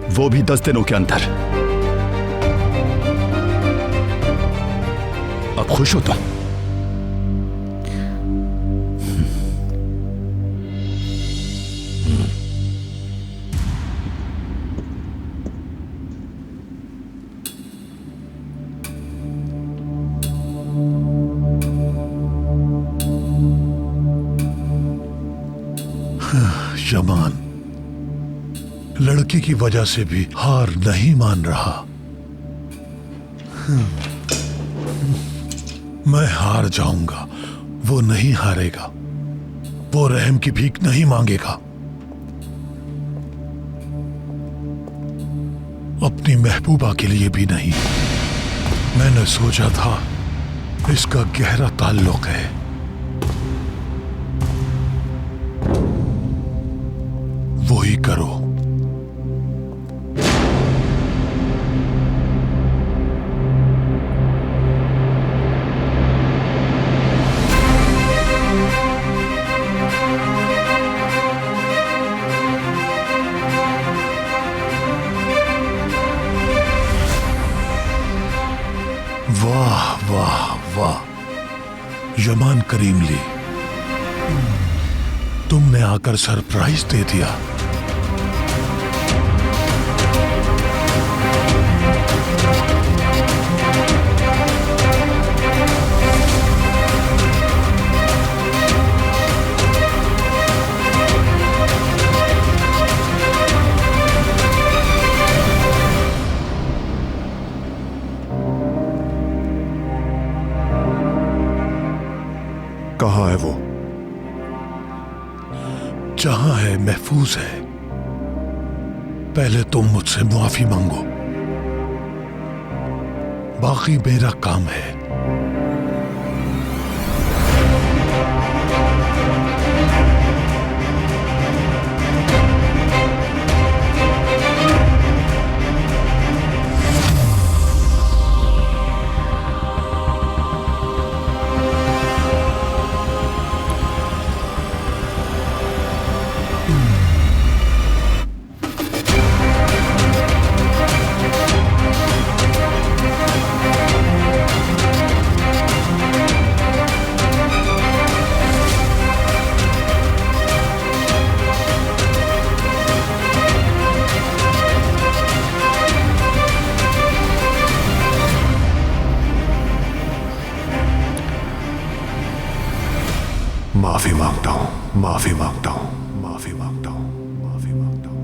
वो भी 10 दिनों के अंदर। अब खुश हो तुम? यमान, लड़की की वजह से भी हार नहीं मान रहा। मैं हार जाऊंगा, वो नहीं हारेगा। वो रहम की भीख नहीं मांगेगा। अपनी महबूबा के लिए भी नहीं। मैंने सोचा था इसका गहरा ताल्लुक है। वो ही करो। वाह वाह वाह, यमान करीमली, तुमने आकर सरप्राइज दे दिया। कहाँ है वो? जहां है महफूज है। पहले तुम मुझसे मुआफी मांगो, बाकी मेरा काम है। माफी मांगता हूं, माफी मांगता हूं, माफी मांगता हूं, माफी मांगता हूं।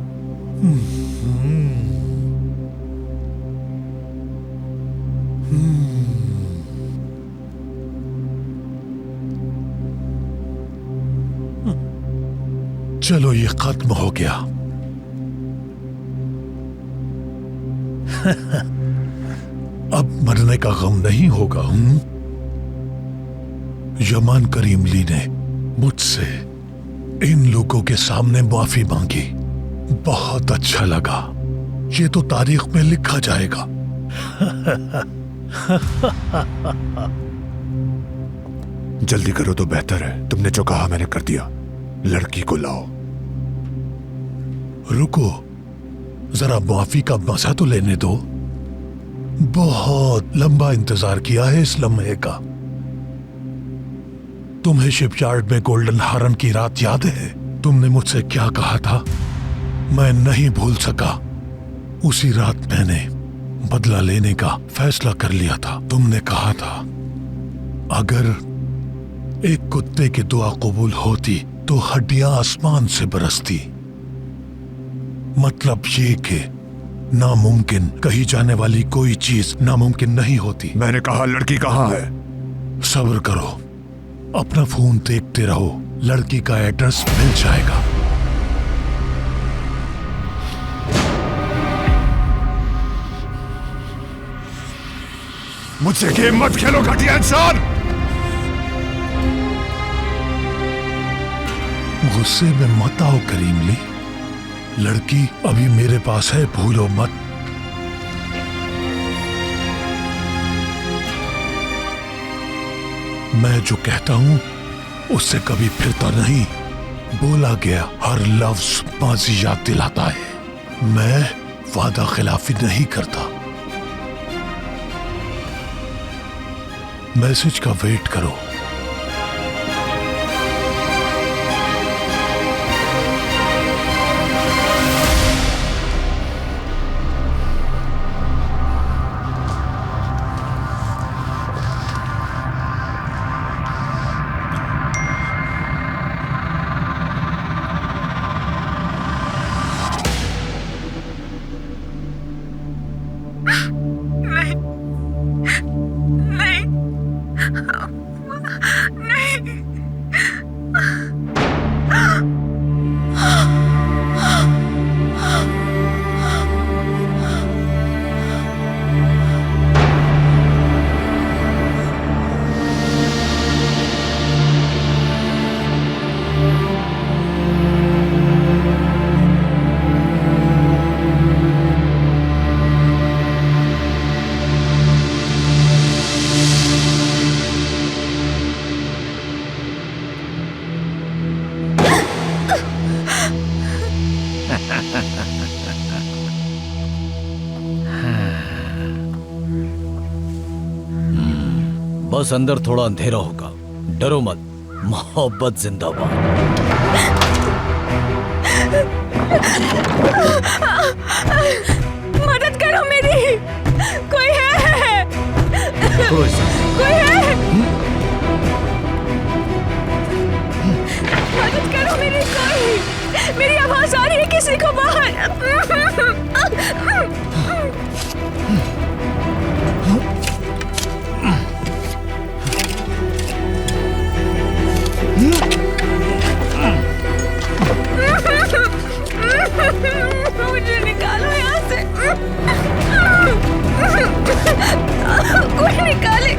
चलो ये खत्म हो गया। अब मरने का गम नहीं होगा। यमान करीमली ने मुझसे इन लोगों के सामने माफी मांगी। बहुत अच्छा लगा। ये तो तारीख में लिखा जाएगा। जल्दी करो तो बेहतर है। तुमने जो कहा मैंने कर दिया। लड़की को लाओ। रुको, जरा माफी का मजा तो लेने दो। बहुत लंबा इंतजार किया है इस लम्हे का। तुम्हें शिपयार्ड में गोल्डन हारन की रात याद है? तुमने मुझसे क्या कहा था? मैं नहीं भूल सका। उसी रात मैंने बदला लेने का फैसला कर लिया था। तुमने कहा था अगर एक कुत्ते की दुआ कबूल होती तो हड्डियां आसमान से बरसती। मतलब ये कि नामुमकिन कही जाने वाली कोई चीज नामुमकिन नहीं होती। मैंने कहा लड़की कहाँ है? सब्र करो, अपना फोन देखते रहो, लड़की का एड्रेस मिल जाएगा। मुझसे गेम मत खेलो घटिया इंसान। गुस्से में मत आओ करीमली। लड़की अभी मेरे पास है, भूलो मत। मैं जो कहता हूं उससे कभी फिरता नहीं। बोला गया हर लफ्ज माजी याद दिलाता है। मैं वादा खिलाफी नहीं करता। मैसेज का वेट करो। बस अंदर थोड़ा अंधेरा होगा, डरो मत, मोहब्बत जिंदाबाद। मदद करो मेरी, कोई है? कोई है? मदद करो मेरी, कोई, मेरी आवाज आ रही है किसी को बाहर। मुझे निकालो यहाँ से, कोई निकाले।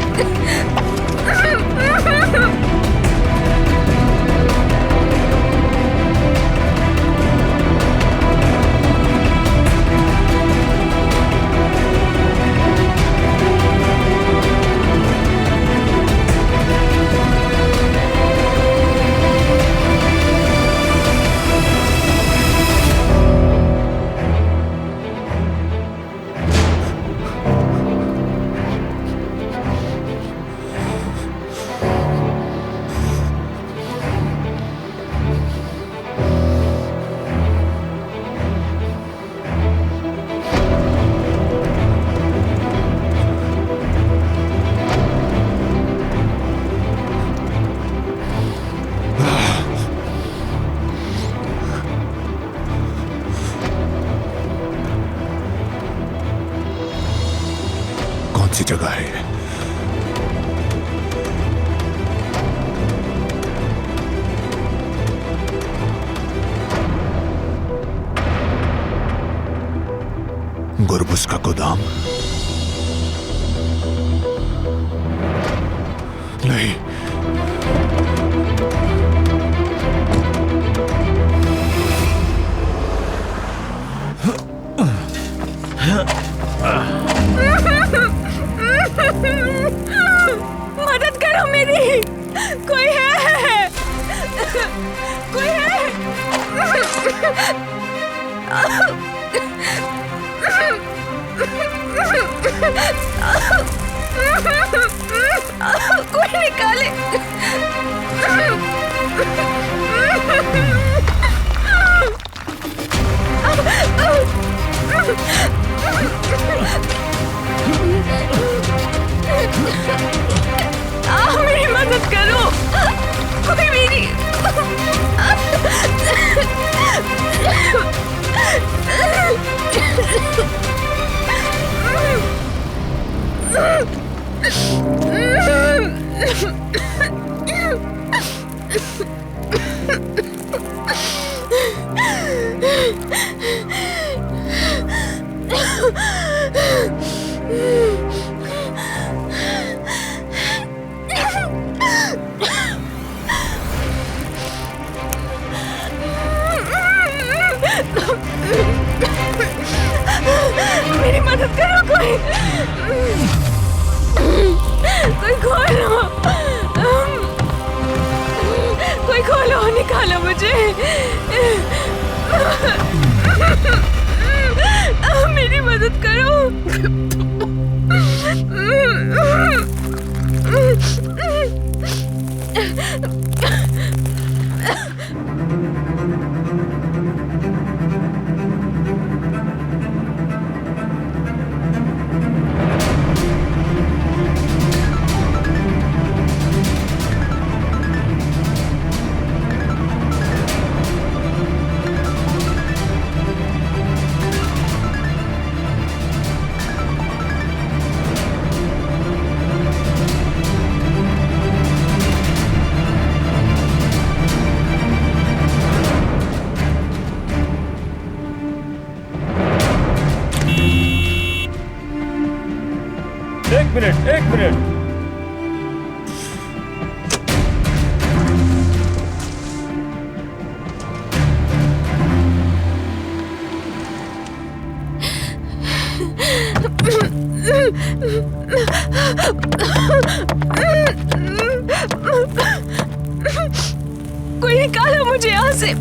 सी जगह है। गुरबुस का गोदाम? नहीं, मदद करो मेरी, कोई है? कोई है? कोई निकाले। मेरी मदद करो, कोई मेरी। मेरी मदद करो, कोई खोलो, कोई खोलो, निकालो मुझे। मेरी मदद करो। एक मिनट। कोई निकालो मुझे यहाँ से।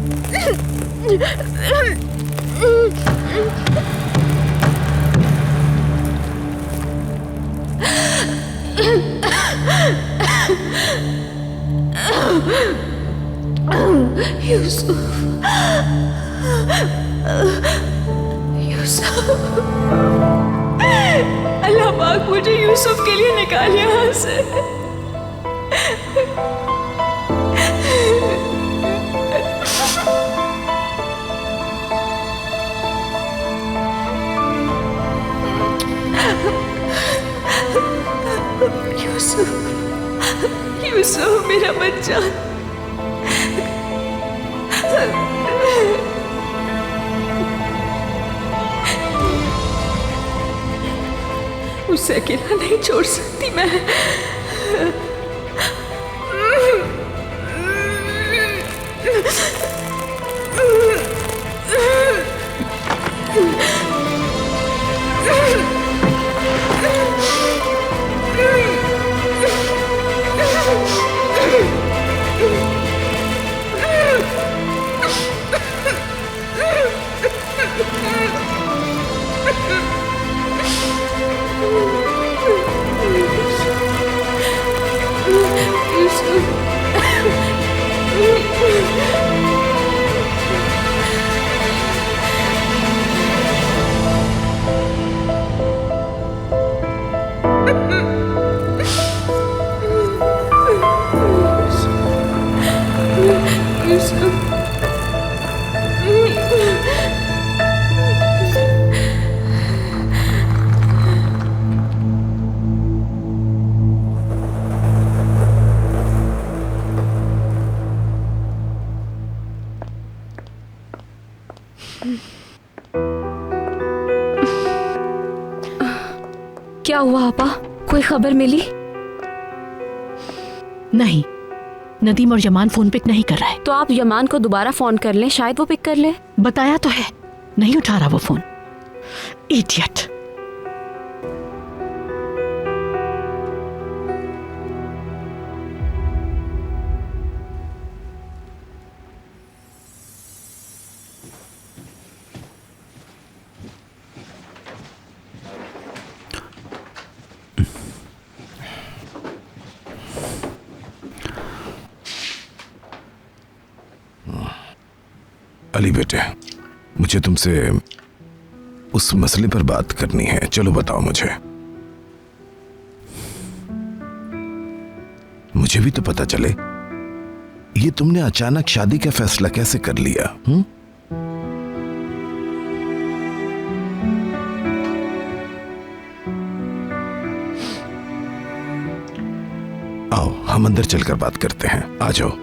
अल्लाह पाक मुझे यूसुफ के लिए निकाल यहाँ से। यूसुफ, यूसुफ मेरा बच्चा। उसे अकेला नहीं छोड़ सकती मैं। क्या हुआ आपा? कोई खबर मिली? नहीं, नदीम और यमान फोन पिक नहीं कर रहे। तो आप यमान को दोबारा फोन कर लें, शायद वो पिक कर ले। बताया तो है, नहीं उठा रहा वो फोन। इडियट। अली बेटे, मुझे तुमसे उस मसले पर बात करनी है। चलो बताओ मुझे भी तो पता चले ये तुमने अचानक शादी का फैसला कैसे कर लिया? आओ हम अंदर चलकर बात करते हैं। आ जाओ।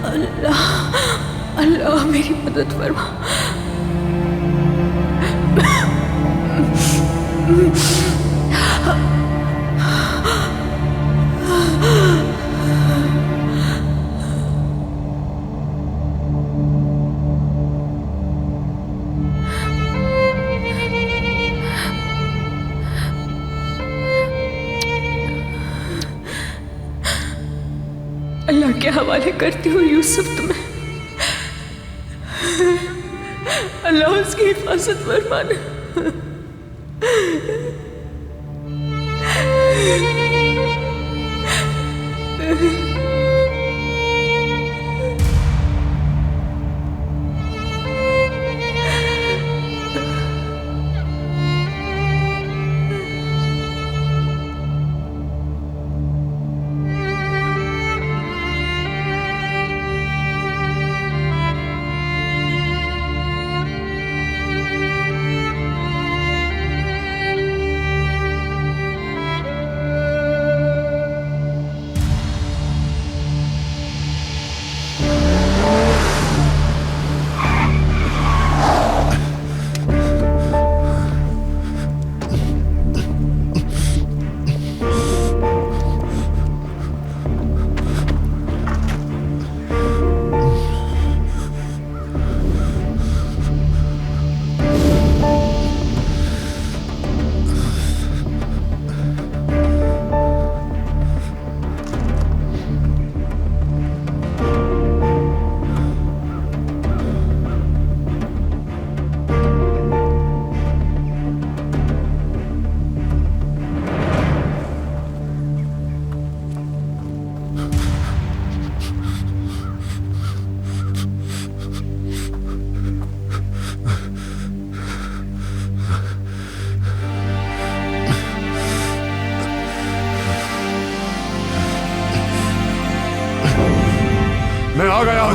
अल्लाह, अल्लाह मेरी मदद फरमा। अल्लाह के हवाले करती हूँ यूसुफ तुम्हें। अल्लाह उसकी हिफाजत फरमाना।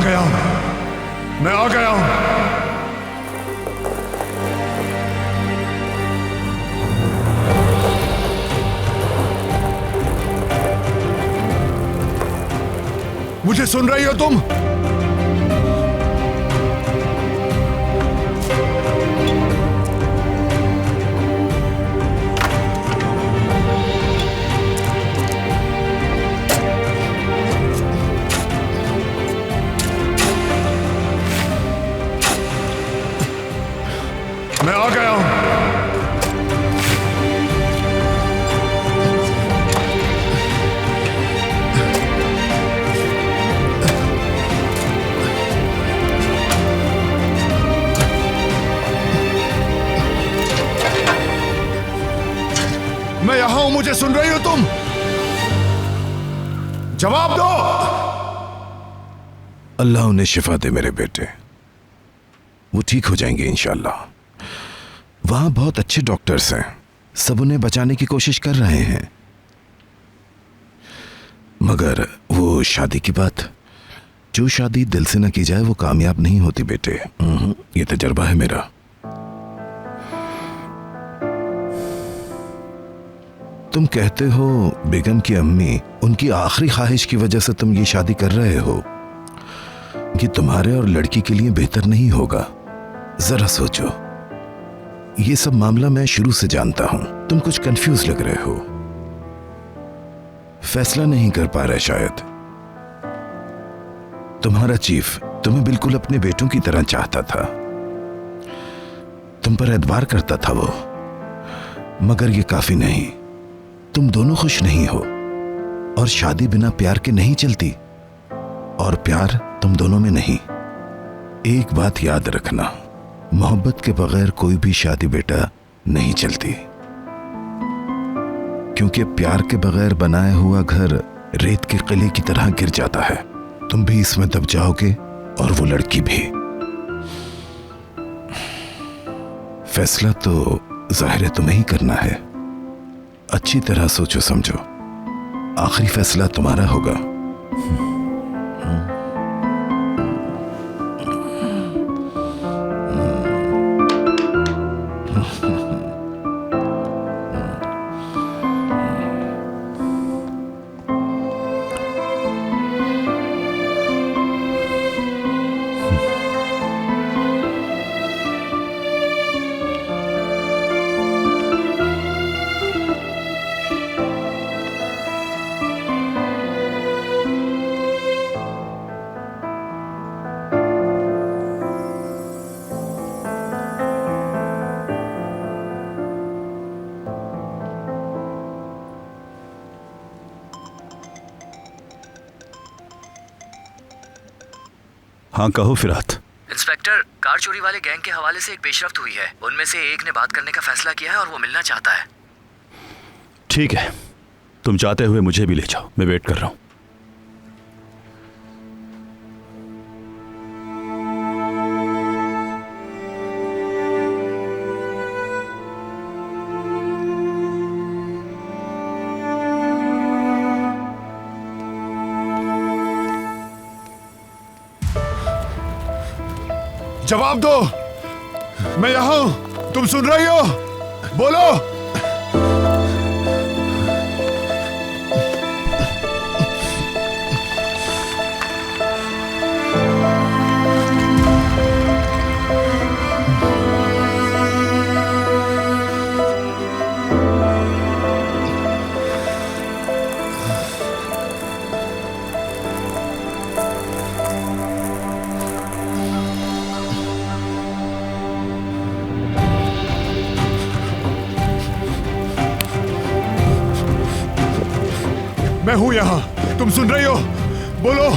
गया हूं, मैं आ गया हूं। मुझे सुन रही हो तुम? मैं आ गया हूं। मैं यहां हूं, मुझे सुन रही हो तुम? जवाब दो। अल्लाह उन्हें शिफा दे मेरे बेटे, वो ठीक हो जाएंगे इंशाल्लाह। वहां बहुत अच्छे डॉक्टर्स हैं, सब उन्हें बचाने की कोशिश कर रहे हैं। मगर वो शादी की बात, जो शादी दिल से न की जाए वो कामयाब नहीं होती बेटे। ये तजर्बा है मेरा। तुम कहते हो बेगम की अम्मी, उनकी आखिरी ख्वाहिश की वजह से तुम ये शादी कर रहे हो, कि तुम्हारे और लड़की के लिए बेहतर नहीं होगा। जरा सोचो, ये सब मामला मैं शुरू से जानता हूं। तुम कुछ कंफ्यूज लग रहे हो, फैसला नहीं कर पा रहे शायद। तुम्हारा चीफ तुम्हें बिल्कुल अपने बेटों की तरह चाहता था, तुम पर एतबार करता था वो, मगर ये काफी नहीं। तुम दोनों खुश नहीं हो, और शादी बिना प्यार के नहीं चलती, और प्यार तुम दोनों में नहीं। एक बात याद रखना, मोहब्बत के बगैर कोई भी शादी बेटा नहीं चलती, क्योंकि प्यार के बगैर बनाया हुआ घर रेत के किले की तरह गिर जाता है। तुम भी इसमें दब जाओगे और वो लड़की भी। फैसला तो जाहिर है तुम्हें ही करना है। अच्छी तरह सोचो समझो, आखिरी फैसला तुम्हारा होगा। हाँ कहो फिरात। इंस्पेक्टर, कार चोरी वाले गैंग के हवाले से एक पेशरफ्त हुई है। उनमें से एक ने बात करने का फैसला किया है और वो मिलना चाहता है। ठीक है, तुम चाहते हुए मुझे भी ले जाओ, मैं वेट कर रहा हूं। जवाब दो, मैं यहां हूं, तुम सुन रही हो? बोलो। मैं हूं यहां, तुम सुन रही हो? बोलो।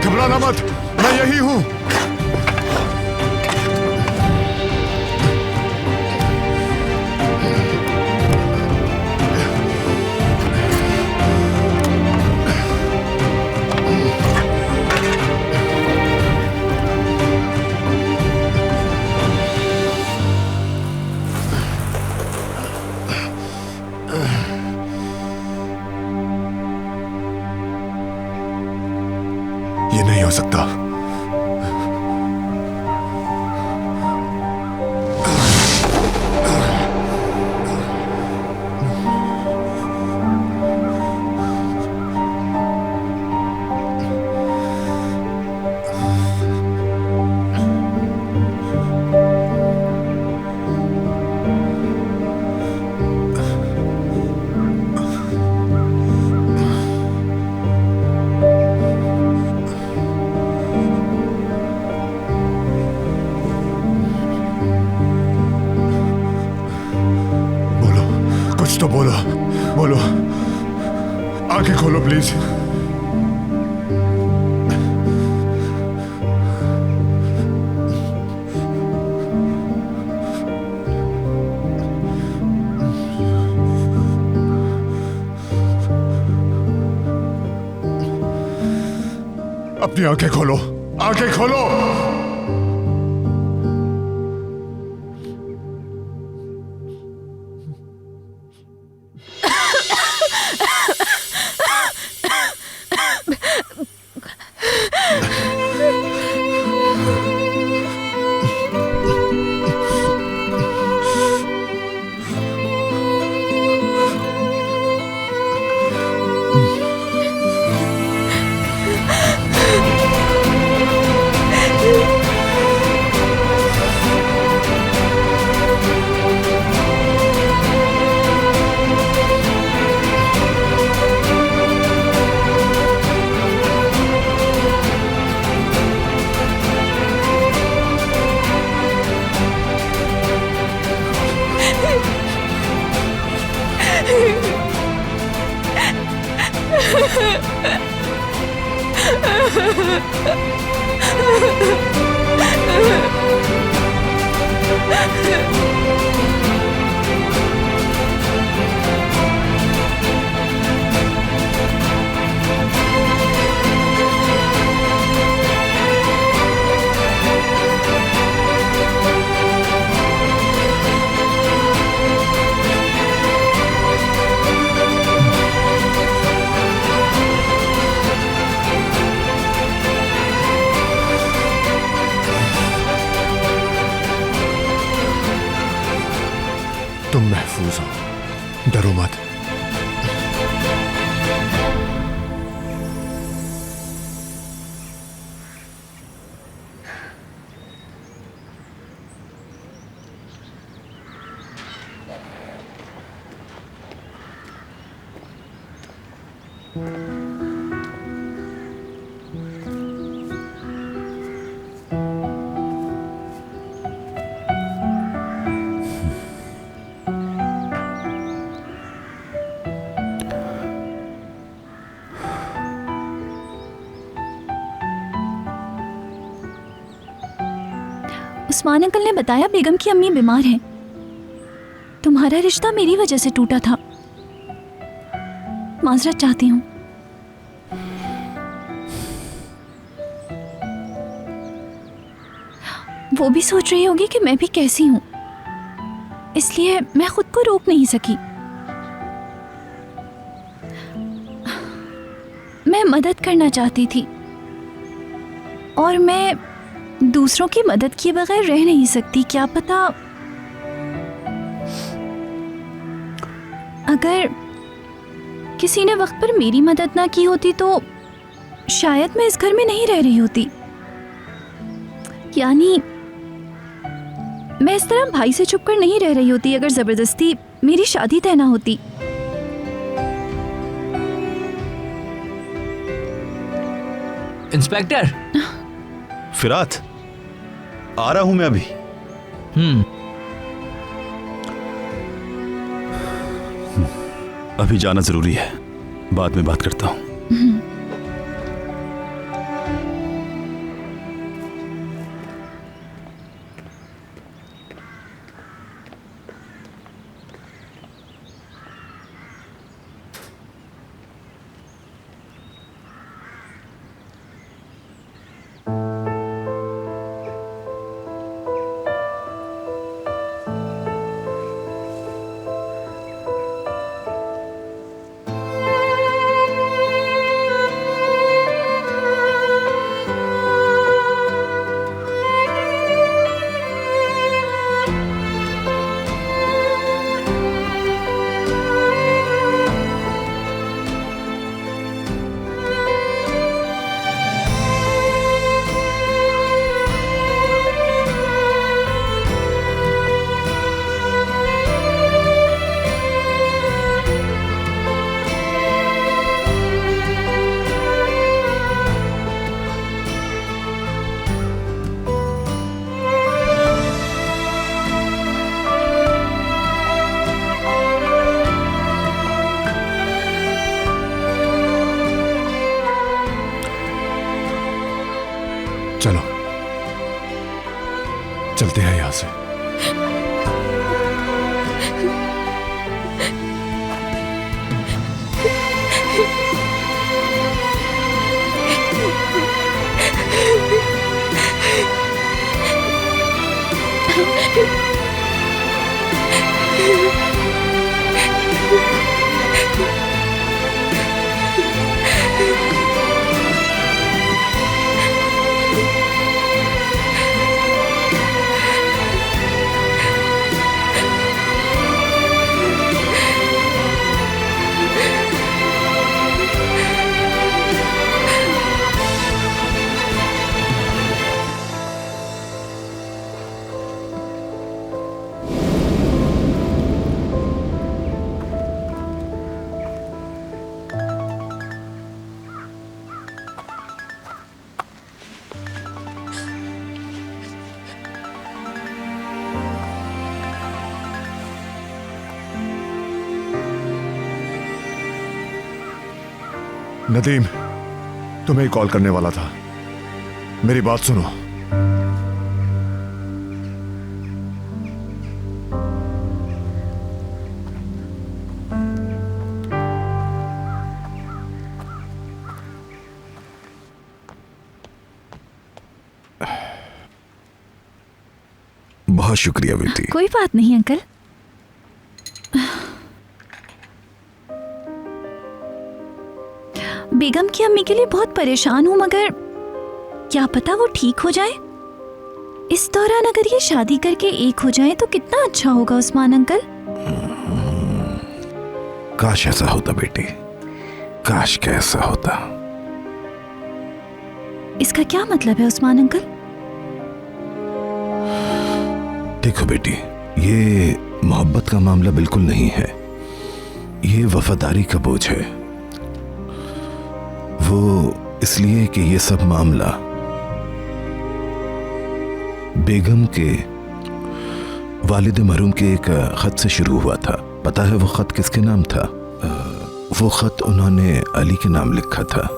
घबराना मत, मैं यही हूं। सकता। कुछ तो बोलो, बोलो, आंखें खोलो प्लीज। अपनी आंखें खोलो, आंखें खोलो। तुम महफूज हो, डरो मत। उस्मान अंकल ने बताया बेगम की अम्मी बीमार हैं। तुम्हारा रिश्ता मेरी वजह से टूटा था। माजरत चाहती हूँ। वो भी सोच रही होगी कि मैं भी कैसी हूँ, इसलिए मैं खुद को रोक नहीं सकी। मैं मदद करना चाहती थी और मैं दूसरों की मदद किए बगैर रह नहीं सकती। क्या पता अगर किसी ने वक्त पर मेरी मदद ना की होती तो शायद मैं इस घर में नहीं रह रही होती। यानी मैं इस तरह भाई से छुपकर नहीं रह रही होती अगर जबरदस्ती मेरी शादी तय ना होती। इंस्पेक्टर फिरात, आ रहा हूं मैं अभी। अभी जाना जरूरी है, बाद में बात करता हूं। चलते हैं यहां से। नदीम, तुम्हें कॉल करने वाला था। मेरी बात सुनो। बहुत शुक्रिया बेटी। कोई बात नहीं अंकल। बेगम की अम्मी के लिए बहुत परेशान हूँ, मगर क्या पता वो ठीक हो जाए। इस दौरान अगर ये शादी करके एक हो जाए तो कितना अच्छा होगा उस्मान अंकल। काश ऐसा होता बेटी, काश क्या ऐसा होता। इसका क्या मतलब है उस्मान अंकल? देखो बेटी, ये मोहब्बत का मामला बिल्कुल नहीं है, ये वफादारी का बोझ है। वो इसलिए कि ये सब मामला बेगम के वालिद मरहूम के एक खत से शुरू हुआ था। पता है वो खत किसके नाम था? वो खत उन्होंने अली के नाम लिखा था।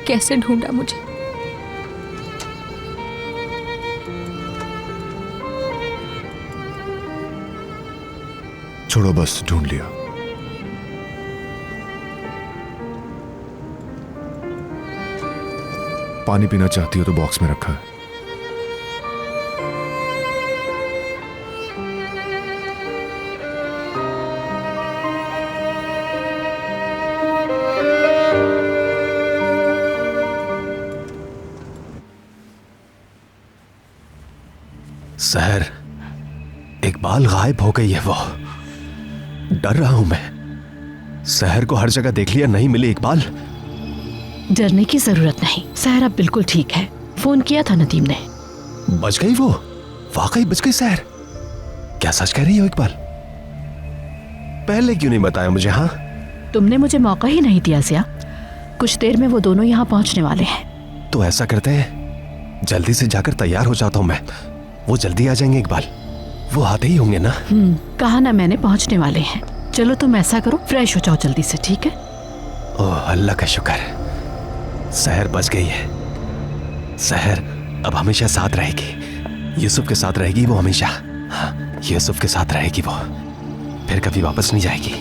कैसे ढूंढा मुझे? छोड़ो, बस ढूंढ लिया। पानी पीना चाहती हो तो बॉक्स में रखा है। सहर, इकबाल गायब हो गई है। वो डर रहा हूं मैं। सहर को हर जगह देख लिया, नहीं मिली इकबाल। डरने की जरूरत नहीं, सहर अब बिल्कुल ठीक है। फोन किया था नदीम ने। बच गई वो? वाकई बच गई सहर? क्या सच कह रही हो इकबाल? पहले क्यों नहीं बताया मुझे? हाँ, तुमने मुझे मौका ही नहीं दिया जिया। कुछ देर में वो दोनों यहाँ पहुंचने वाले हैं। तो ऐसा करते हैं, जल्दी से जाकर तैयार हो जाता हूं मैं। वो जल्दी आ जाएंगे इकबाल, वो आते ही होंगे ना। कहा ना मैंने, पहुंचने वाले हैं। चलो तुम ऐसा करो, फ्रेश हो जाओ जल्दी से, ठीक है? ओह अल्लाह का शुक्र, सहर बच गई है। सहर अब हमेशा साथ रहेगी, यूसुफ के साथ रहेगी वो हमेशा। हाँ, यूसुफ के साथ रहेगी वो, फिर कभी वापस नहीं जाएगी।